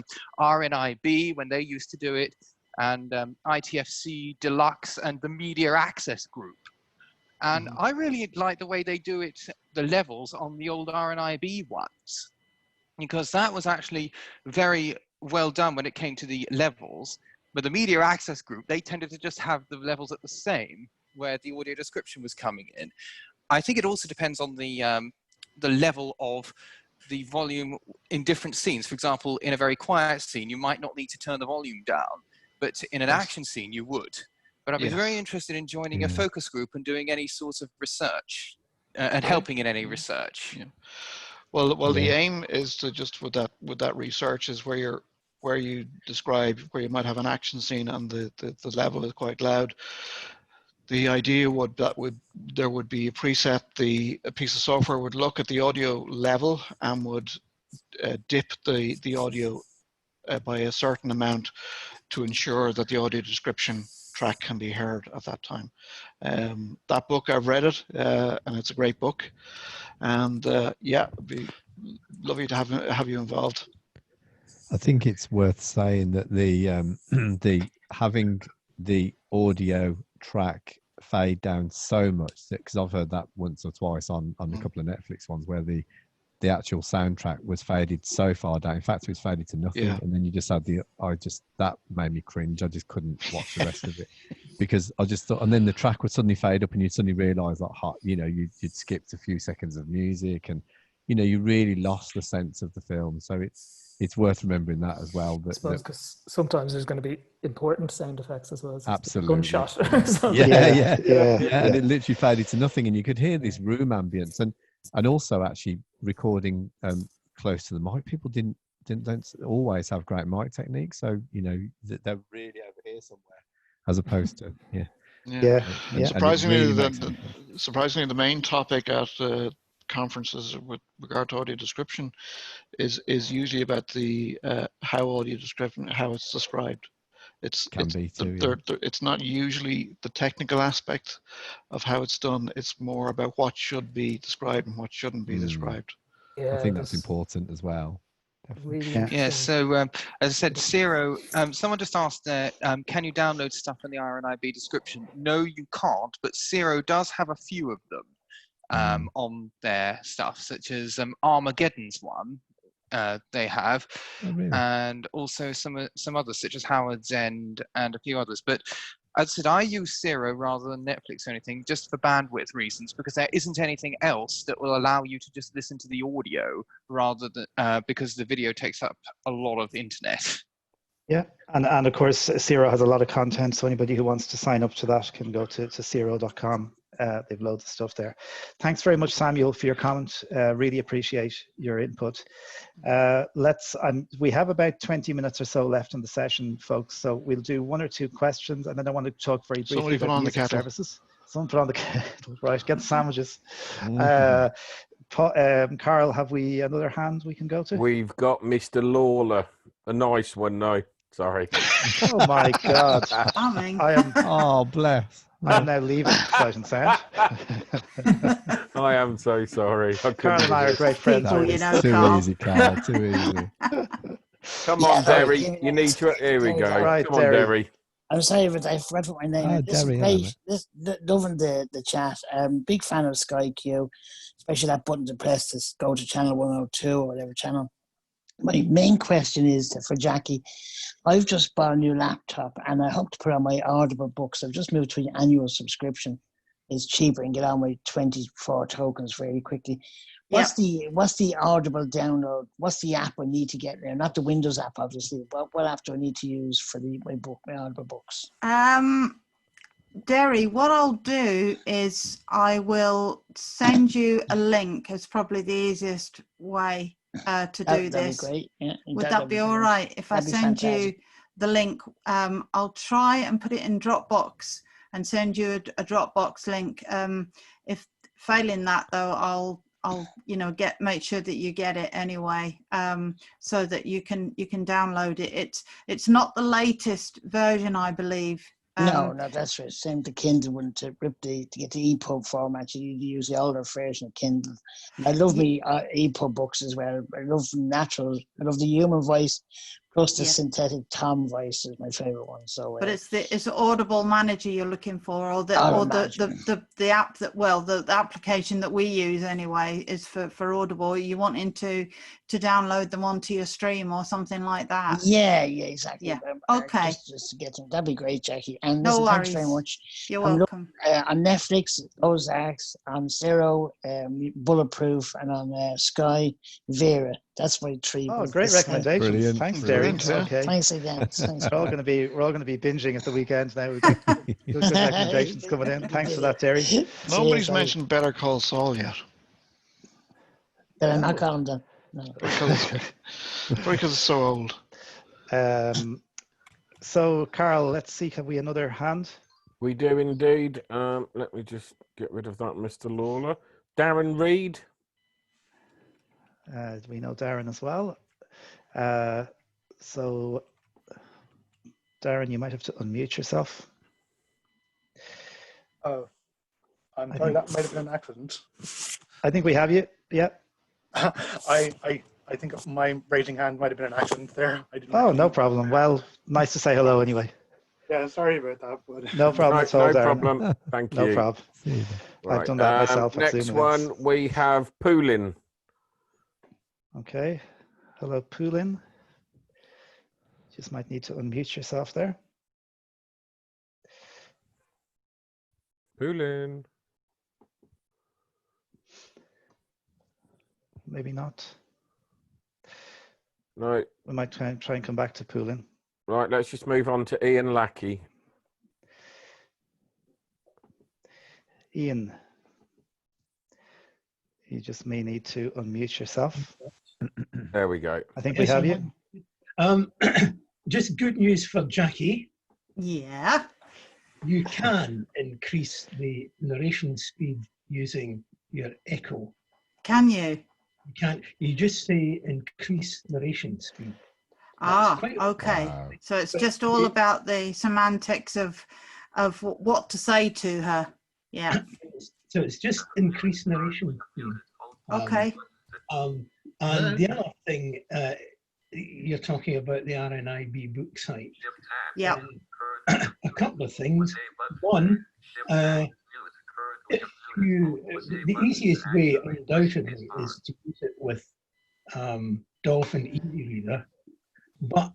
RNIB when they used to do it, and ITFC Deluxe and the Media Access Group. And I really like the way they do it, the levels on the old RNIB ones, because that was actually very well done when it came to the levels. But the Media Access Group, they tended to just have the levels at the same where the audio description was coming in. I think it also depends on the level of the volume in different scenes. For example, in a very quiet scene, you might not need to turn the volume down, but in an action scene, you would. But I'd be very interested in joining a focus group and doing any sort of research and helping in any research. Well, the aim is to just with that research is where you describe where you might have an action scene and the level is quite loud. The idea there would be a preset. A piece of software would look at the audio level and would dip the audio by a certain amount to ensure that the audio description track can be heard at that time. That book, I've read it, and it's a great book. And yeah, it'd be lovely to have you involved. I think it's worth saying that the having the audio track fade down so much, because I've heard that once or twice on a couple of Netflix ones where the actual soundtrack was faded so far down. In fact, it was faded to nothing, and then you just had that made me cringe. I just couldn't watch the rest of it because I just thought, and then the track would suddenly fade up, and you'd suddenly realise that you'd skipped a few seconds of music, and you really lost the sense of the film. So it's worth remembering that as well. But I suppose because sometimes there's going to be important sound effects as well as absolutely gunshot. yeah, and it literally faded to nothing, and you could hear this room ambience, and also actually recording close to the mic. People don't always have great mic technique, so they're really over here somewhere, as opposed to And surprisingly, the main topic at conferences with regard to audio description is usually about the how audio description, how it's described. It's not usually the technical aspect of how it's done. It's more about what should be described and what shouldn't be described. I think that's important as well. Really so as I said, Zero, someone just asked can you download stuff in the RNIB description? No, you can't, but Zero does have a few of them on their stuff, such as Armageddon's one. They have, and also some others such as Howard's End and a few others. But as I said, I use Zero rather than Netflix or anything, just for bandwidth reasons, because there isn't anything else that will allow you to just listen to the audio rather than because the video takes up a lot of internet. Yeah, and of course Zero has a lot of content, so anybody who wants to sign up to that can go to zero.com. They've loads of stuff there. Thanks very much, Samuel, for your comment. Really appreciate your input. We have about 20 minutes or so left in the session, folks. So we'll do one or two questions, and then I want to talk very briefly about music services. Someone put on the kettle, right? Get the sandwiches. Carl, have we another hand we can go to? We've got Mr. Lawler, a nice one though. Sorry. Oh my God! I am. Oh bless. I am now leaving Sight and Sound. I am so sorry. Carl and I are great friends. Too easy, Carl. Too easy. Come on, Derry. You need to. Here we go. Right, come on, Derry. I'm sorry, but I forgot what my name is. Great. Loving the chat. Big fan of Sky Q, especially that button to press to go to channel 102 or whatever channel. My main question is for Jackie. I've just bought a new laptop and I hope to put on my Audible books. I've just moved to an annual subscription. It's cheaper and get on with 24 tokens very quickly. What's the Audible download? What's the app I need to get there? Not the Windows app, obviously, but what app do I need to use for my Audible books? Derry, what I'll do is I will send you a link. It's probably the easiest way to do this. That'd be great. Yeah, would that be all right if I send you the link? I'll try and put it in Dropbox and send you a Dropbox link. If failing that though, I'll make sure that you get it anyway, so that you can download it. It's not the latest version, I believe, No, that's right. Same to Kindle. When to get the EPUB format, you need to use the older version of Kindle. And I love me EPUB books as well. I love natural. I love the human voice, plus the synthetic Tom voice is my favorite one. So, but it's the Audible Manager you're looking for, or the app that the application that we use anyway is for Audible. You wanting to download them onto your stream or something like that? Yeah, exactly. Yeah. Okay. Just to get them, that'd be great, Jackie. And no listen, worries. thanks very much. You're welcome. On Netflix, Ozarks, on Zero, Bulletproof, and on Sky, Vera. That's my 3. Oh, great recommendations! Brilliant. Thanks, Derry. Brilliant. Okay. Thanks again. We're all going to be binging at the weekend now. We've got good recommendations coming in. Thanks for that, Derry. Nobody's mentioned Better Call Saul yet. Did I not call him then? No. Because it's so old. So, Carl, let's see. Have we another hand? We do indeed. Let me just get rid of that, Mr. Lawler. Darren Reed. We know Darren as well. So, Darren, you might have to unmute yourself. Oh, I'm sorry, that might have been an accident. I think we have you. Yeah. I think my raising hand might have been an accident there. No problem. Well, nice to say hello anyway. Yeah, sorry about that. But no problem at all, no Darren. problem. Thank you. No problem. I've done that myself. Next one, we have Poulin. Okay. Hello, Poulin. Just might need to unmute yourself there. Poulin. Maybe not. No. We might try and come back to Poulin. Right, let's just move on to Ian Lackey. Ian, you just may need to unmute yourself. There we go. I think we have you. Just good news for Jackie. Yeah. You can increase the narration speed using your echo. Can you? You can. You just say increase narration speed. Okay. Wow. So it's just all about the semantics of what to say to her. Yeah. So it's just increase narration speed. Okay. And the other thing, you're talking about the RNIB book site. Yeah. A couple of things. One, the easiest way, undoubtedly, is to use it with Dolphin Easy Reader, but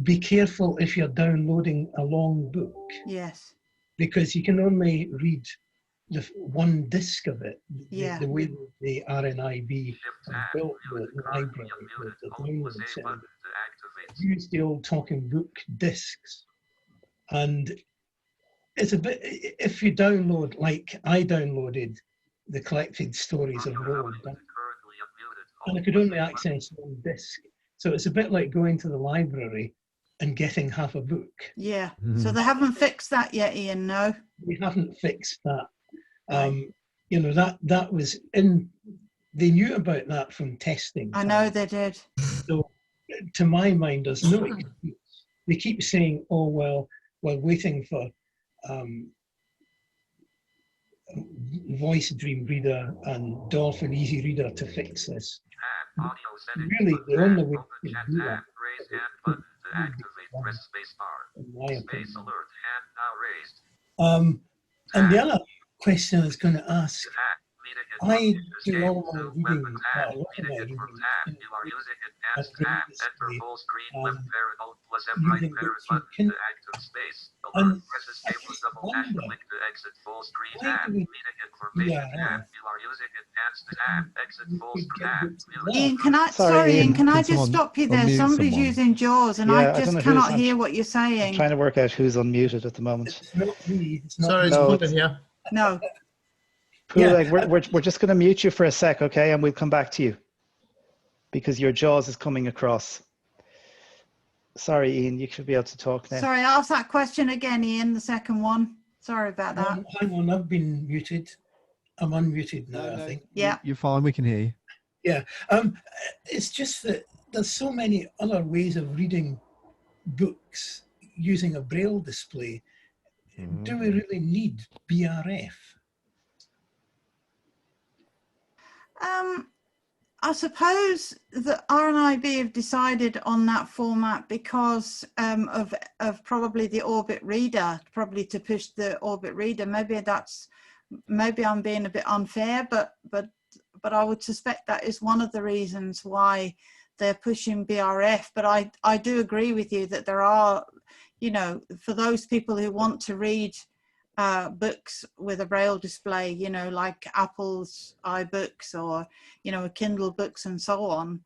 be careful if you're downloading a long book. Yes. Because you can only read the one disc of it. Yeah. The way the RNIB built the library, the download center, use the old talking book discs. And it's a bit, if you download, like I downloaded the collected stories of Roald, and I could only access one disc. So it's a bit like going to the library and getting half a book. Yeah. So they haven't fixed that yet, Ian, no? We haven't fixed that. You know, that was in, they knew about that from testing. I know they did. So to my mind, there's no excuse. They keep saying, oh, well, we're waiting for Voice Dream Reader and Dolphin Easy Reader to fix this. Really, the only way to do that in my opinion. And the other question I was going to ask, I do all my reading, a lot of my reading as using books from Kindle. And I just wonder, why do we Ian, can I just stop you there? Somebody's using JAWS and I just cannot hear what you're saying. I'm trying to work out who's unmuted at the moment. It's not me. It's not Sorry, it's Poulin, yeah. No. Poulin, we're just going to mute you for a sec, okay? And we'll come back to you because your JAWS is coming across. Sorry, Ian, you should be able to talk now. Sorry, ask that question again, Ian, the second one. Sorry about that. Hang on, I've been muted. I'm unmuted now, I think. Yeah. You're fine, we can hear you. Yeah, it's just that there's so many other ways of reading books using a braille display. do we really need BRF? I suppose the RNIB have decided on that format because of probably the Orbit reader, probably to push the Orbit reader. Maybe I'm being a bit unfair, but I would suspect that is one of the reasons why they're pushing BRF. But I do agree with you that there are, you know, for those people who want to read books with a Braille display, you know, like Apple's iBooks or, you know, Kindle books and so on.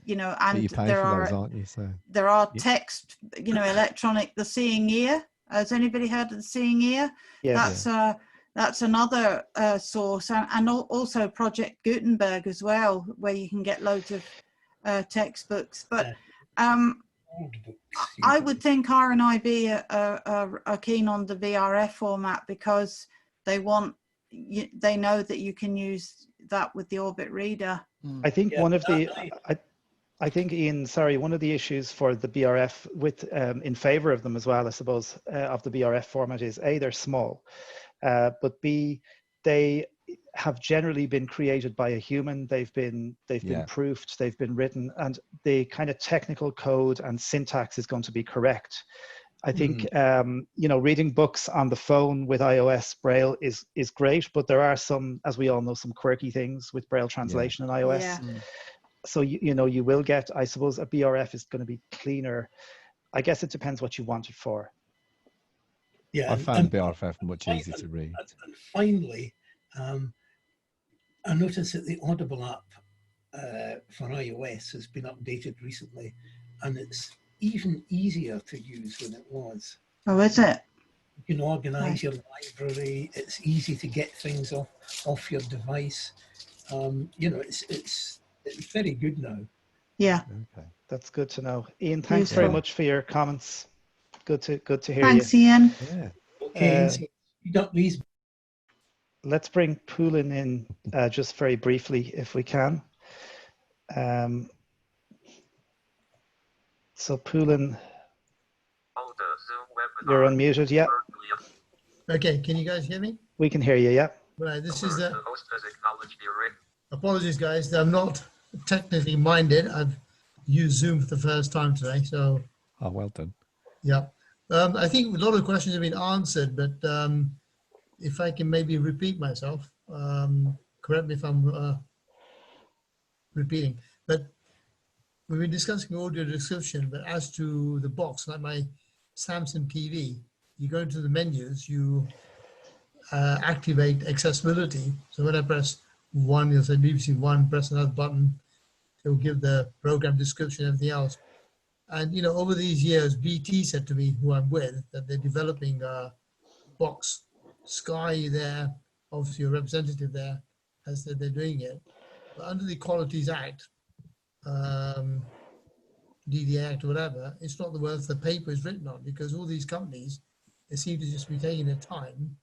You know, and there are those, aren't you? So there are text, you know, electronic, the Seeing Ear. Has anybody heard of the Seeing Ear? Yeah. That's another source, and also Project Gutenberg as well, where you can get loads of textbooks. But I would think RNIB are keen on the VRF format because they know that you can use that with the Orbit reader. I think one of the, I think, Ian, sorry, one of the issues for the BRF with in favor of them as well, I suppose, of the BRF format is A, they're small, but B, they have generally been created by a human. They've been proofed, they've been written, and the kind of technical code and syntax is going to be correct. I think you know, reading books on the phone with iOS Braille is great, but there are some, as we all know, some quirky things with Braille translation in iOS. Yeah. So you know, you will get, I suppose, a BRF is going to be cleaner. I guess it depends what you want it for. Yeah, I found BRF much easier to read. And finally, I noticed that the Audible app for iOS has been updated recently, and it's even easier to use than it was. Oh, is it? You can organize your library. It's easy to get things off your device. You know, it's very good now. Yeah. Okay, that's good to know. Ian, thanks very much for your comments. Good to hear you. Thanks, Ian. Yeah. Okay, so you got these. Let's bring Poulin in just very briefly, if we can. So Poulin, you're unmuted, yeah? Okay, can you guys hear me? We can hear you, yeah. Right, this is apologies guys, I'm not technically minded. I've used Zoom for the first time today, so. Oh, well done. Yeah, I think a lot of questions have been answered, but if I can maybe repeat myself, correct me if I'm repeating, but we've been discussing audio description, but as to the box, like my Samsung TV, you go into the menus, you activate accessibility. So when I press 1, you'll say BBC 1, press another button, it'll give the program description and everything else. And, you know, over these years, BT said to me, who I'm with, that they're developing a box. Sky there, obviously a representative there, has said they're doing it. But under the Qualities Act, DDA Act or whatever, it's not worth the paper is written on, because all these companies, they seem to just be taking their time,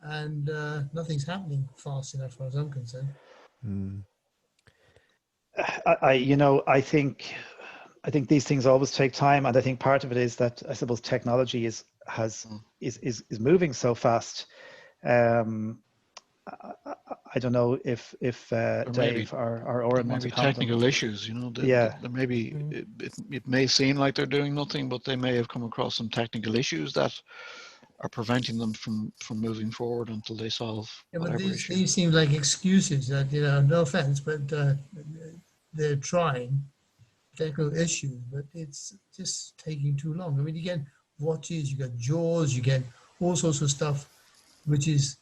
and nothing's happening fast enough as far as I'm concerned. I think these things always take time, and I think part of it is that I suppose technology is moving so fast. I don't know if Dave or Oran want to comment. Technical issues, you know. There may be, it may seem like they're doing nothing, but they may have come across some technical issues that are preventing them from moving forward until they solve whatever issue. These seem like excuses that, you know, no offense, but they're trying technical issues, but it's just taking too long. I mean, you get watches, you get Jaws, you get all sorts of stuff, which is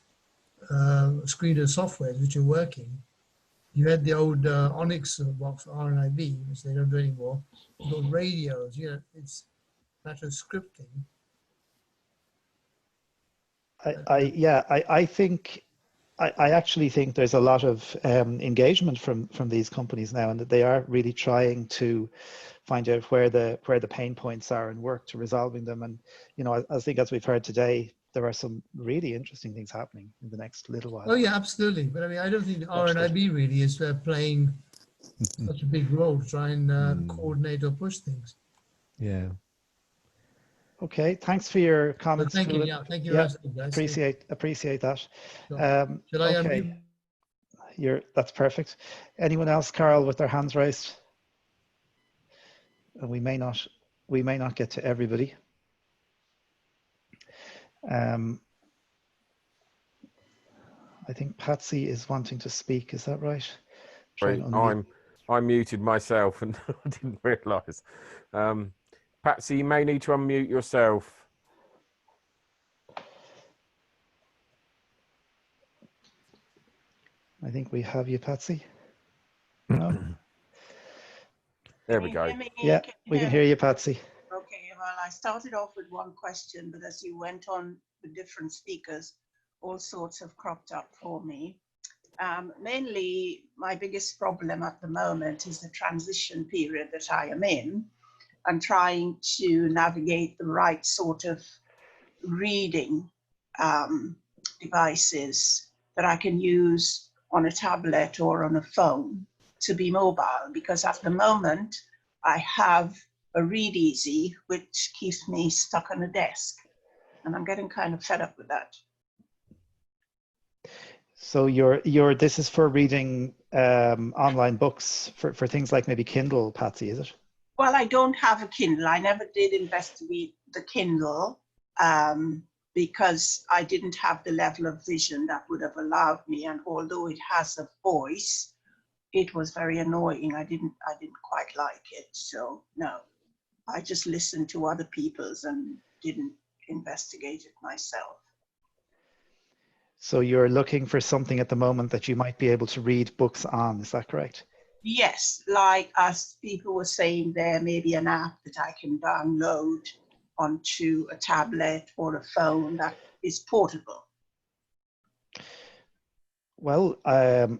screen and software which are working. You had the old Onyx box RNIB, which they don't do anymore. You got radios, you know, it's a matter of scripting. I actually think there's a lot of engagement from these companies now, and that they are really trying to find out where the pain points are and work to resolving them. And, you know, I think as we've heard today, there are some really interesting things happening in the next little while. Oh yeah, absolutely. But I mean, I don't think the RNIB really is playing such a big role to try and coordinate or push things. Yeah. Okay, thanks for your comments. Thank you. Philip. Yeah, thank you. Yeah, Guys. appreciate that. Sure. Should I okay, that's perfect. Anyone else, Carol, with their hands raised? And we may not get to everybody. I think Patsy is wanting to speak. Is that right? Sorry, I muted myself and I didn't realise. Patsy, you may need to unmute yourself. I think we have you, Patsy. No? There we go. Yeah, we can hear you, Patsy. Okay, well, I started off with one question, but as you went on with different speakers, all sorts have cropped up for me. Mainly, my biggest problem at the moment is the transition period that I am in and trying to navigate the right sort of reading devices that I can use on a tablet or on a phone to be mobile, because at the moment I have a Read Easy which keeps me stuck on a desk, and I'm getting kind of fed up with that. So this is for reading online books for things like maybe Kindle, Patsy, is it? Well, I don't have a Kindle. I never did investigate the Kindle because I didn't have the level of vision that would have allowed me. And although it has a voice, it was very annoying. I didn't quite like it. So no, I just listened to other people's and didn't investigate it myself. So you're looking for something at the moment that you might be able to read books on, is that correct? Yes, like as people were saying, there may be an app that I can download onto a tablet or a phone that is portable. Well,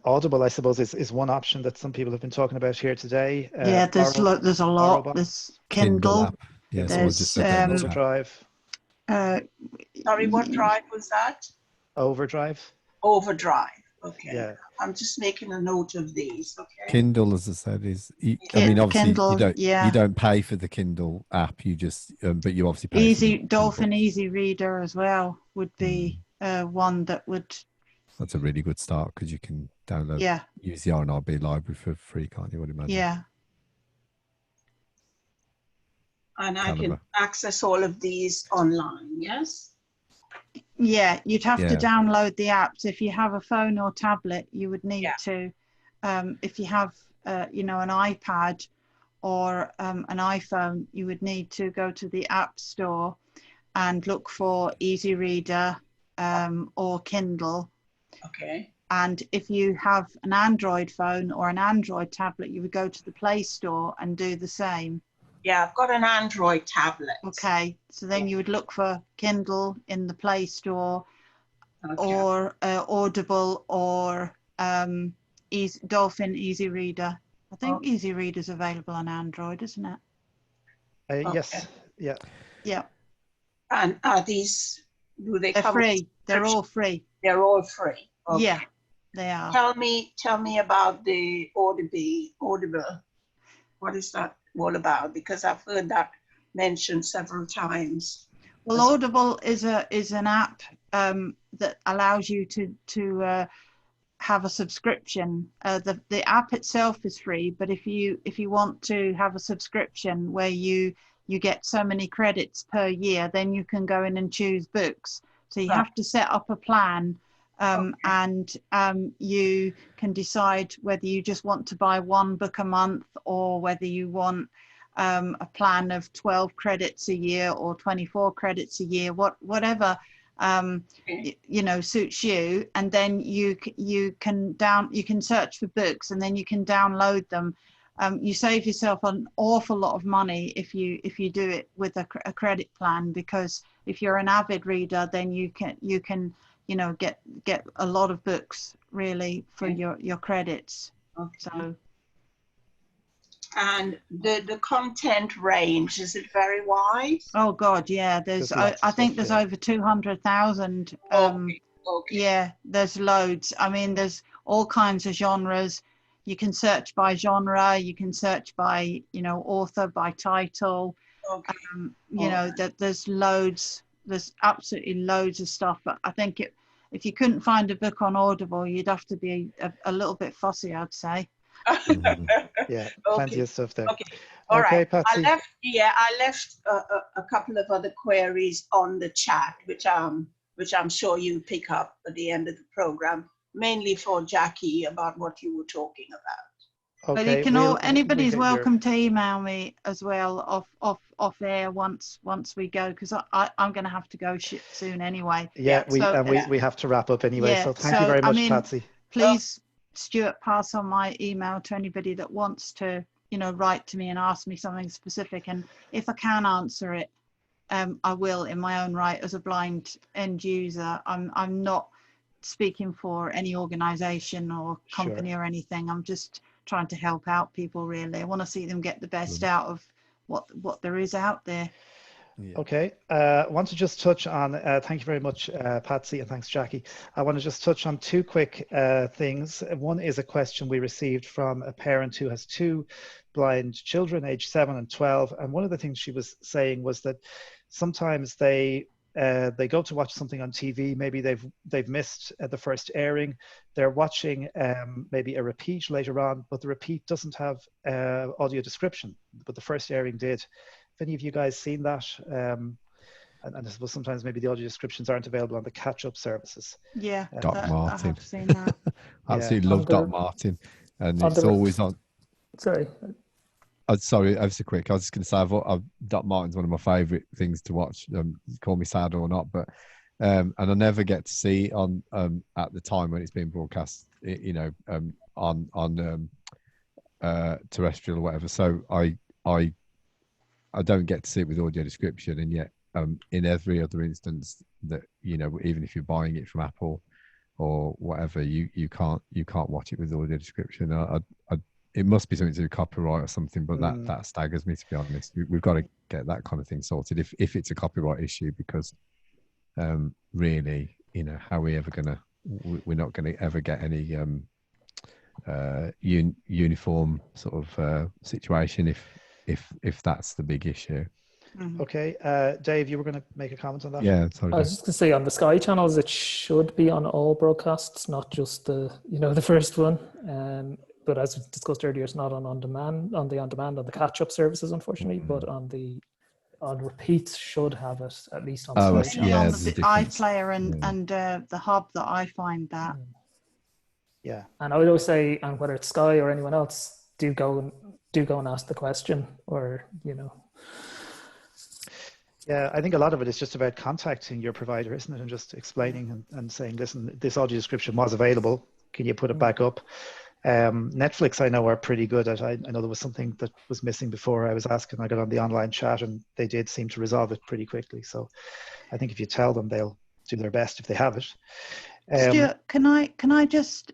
Audible, I suppose, is one option that some people have been talking about here today. Yeah, there's a lot. There's Kindle. app. Yeah, there's just said that in the chat. Overdrive. Sorry, what drive was that? Overdrive. Overdrive. Okay. Yeah. I'm just making a note of these. Okay. Kindle, as I said, I mean, obviously Kindle, you don't pay for the Kindle app. You just, but you obviously pay. Easy Dolphin Easy Reader as well would be one that would. That's a really good start because you can download. Yeah. Use the RNIB library for free, can't you? I would imagine. Yeah. And I can access all of these online. Yes. Yeah, you'd have to download the apps. If you have a phone or tablet, you would need to. If you have, an iPad or an iPhone, you would need to go to the App Store and look for Easy Reader or Kindle. Okay. And if you have an Android phone or an Android tablet, you would go to the Play Store and do the same. Yeah, I've got an Android tablet. Okay, so then you would look for Kindle in the Play Store, or Audible, or Dolphin Easy Reader. I think Easy Reader is available on Android, isn't it? Yes. Yeah. Yeah. And are these? Do they? They're free. They're all free. They're all free. Okay. Yeah, they are. Tell me about the Audible. What is that all about? Because I've heard that mentioned several times. Well, Audible is an app that allows you to have a subscription. The app itself is free, but if you want to have a subscription where you get so many credits per year, then you can go in and choose books. So you have to set up a plan, and you can decide whether you just want to buy one book a month or whether you want a plan of 12 credits a year or 24 credits a year, whatever suits you. And then you can search for books and then you can download them. You save yourself an awful lot of money if you do it with a credit plan, because if you're an avid reader, then you can get a lot of books really for your credits. Okay. So. And the content range, is it very wide? Oh God, yeah. I think there's over 200,000. Okay. Yeah, there's loads. I mean, there's all kinds of genres. You can search by genre. You can search by author, by title. Okay. You know, that there's absolutely loads of stuff, but I think if you couldn't find a book on Audible, you'd have to be a little bit fussy, I'd say. Yeah, plenty of stuff there. Okay, all right. Patsy. I left a couple of other queries on the chat, which I'm sure you'll pick up at the end of the program, mainly for Jackie about what you were talking about. Okay, but you can anybody's welcome to email me as well off air once we go, because I'm going to have to go soon anyway. Yeah, we have to wrap up anyway. Yeah, so thank you very much, Patsy. Please, Stuart, pass on my email to anybody that wants to, you know, write to me and ask me something specific, and if I can answer it, I will in my own right as a blind end user. I'm not speaking for any organisation or company or anything. I'm just trying to help out people, really. I want to see them get the best out of what there is out there. Yeah. Okay, I want to just touch on, thank you very much, Patsy, and thanks, Jackie. I want to just touch on two quick things. One is a question we received from a parent who has two blind children, aged 7 and 12. And one of the things she was saying was that sometimes they go to watch something on TV, maybe they've missed the first airing, they're watching maybe a repeat later on, but the repeat doesn't have audio description, but the first airing did. Have any of you guys seen that? And I suppose sometimes maybe the audio descriptions aren't available on the catch-up services. Yeah, Doc Martin. I have seen that. Absolutely love Doc Martin, and it's always on. Sorry. Sorry, ever so quick. I was just going to say, Doc Martin's one of my favourite things to watch. Call me sad or not, but and I never get to see on at the time when it's being broadcast, you know, on terrestrial or whatever. So I don't get to see it with audio description, and yet in every other instance that, you know, even if you're buying it from Apple or whatever, you can't watch it with audio description. It must be something to do with copyright or something, but that staggers me, to be honest. We've got to get that kind of thing sorted if it's a copyright issue, because really, you know, how are we ever gonna? We're not going to ever get any uniform sort of situation if that's the big issue. Okay, Dave, you were going to make a comment on that? Yeah, sorry. I was just going to say, on the Sky channels, it should be on all broadcasts, not just the first one. But as we discussed earlier, it's not on demand, on the catch-up services, unfortunately. But on repeats, should have it at least on Sky channels. On the iPlayer and the hub that I find that. Yeah. And I would always say, and whether it's Sky or anyone else, do go and ask the question, or, you know. Yeah, I think a lot of it is just about contacting your provider, isn't it? And just explaining and saying, listen, this audio description was available. Can you put it back up? Netflix, I know, are pretty good at. I know there was something that was missing before. I was asking, I got on the online chat, and they did seem to resolve it pretty quickly. So I think if you tell them, they'll do their best if they have it. Stuart, can I just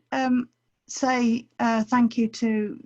say thank you to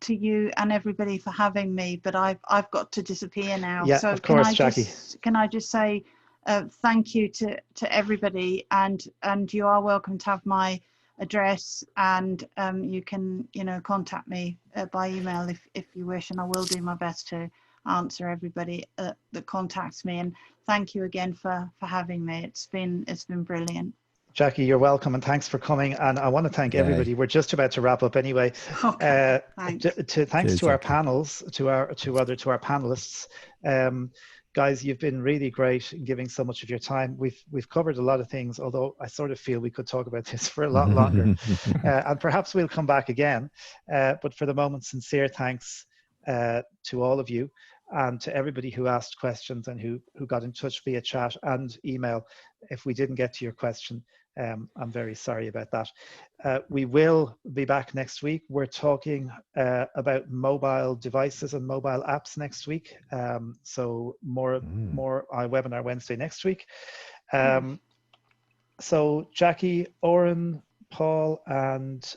you and everybody for having me, but I've got to disappear now. Yeah, so of course, Jackie. Can I just say thank you to everybody, and you are welcome to have my address, and you can, you know, contact me by email if you wish, and I will do my best to answer everybody that contacts me. And thank you again for having me. It's been brilliant. Jackie, you're welcome, and thanks for coming. And I want to thank everybody. We're just about to wrap up anyway. Okay, thanks. Thanks to our panels, to our panelists. Guys, you've been really great in giving so much of your time. We've covered a lot of things, although I sort of feel we could talk about this for a lot longer. And perhaps we'll come back again. But for the moment, sincere thanks to all of you, and to everybody who asked questions and who got in touch via chat and email. If we didn't get to your question, I'm very sorry about that. We will be back next week. We're talking about mobile devices and mobile apps next week. So more webinar Wednesday next week. So Jackie, Oran, Paul, and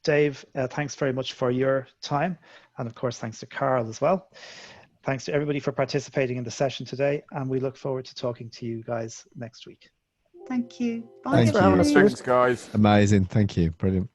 Dave, thanks very much for your time. And of course, thanks to Carl as well. Thanks to everybody for participating in the session today, and we look forward to talking to you guys next week. Thank you. Bye. Thanks for having us. Thanks, guys. Amazing. Thank you. Brilliant.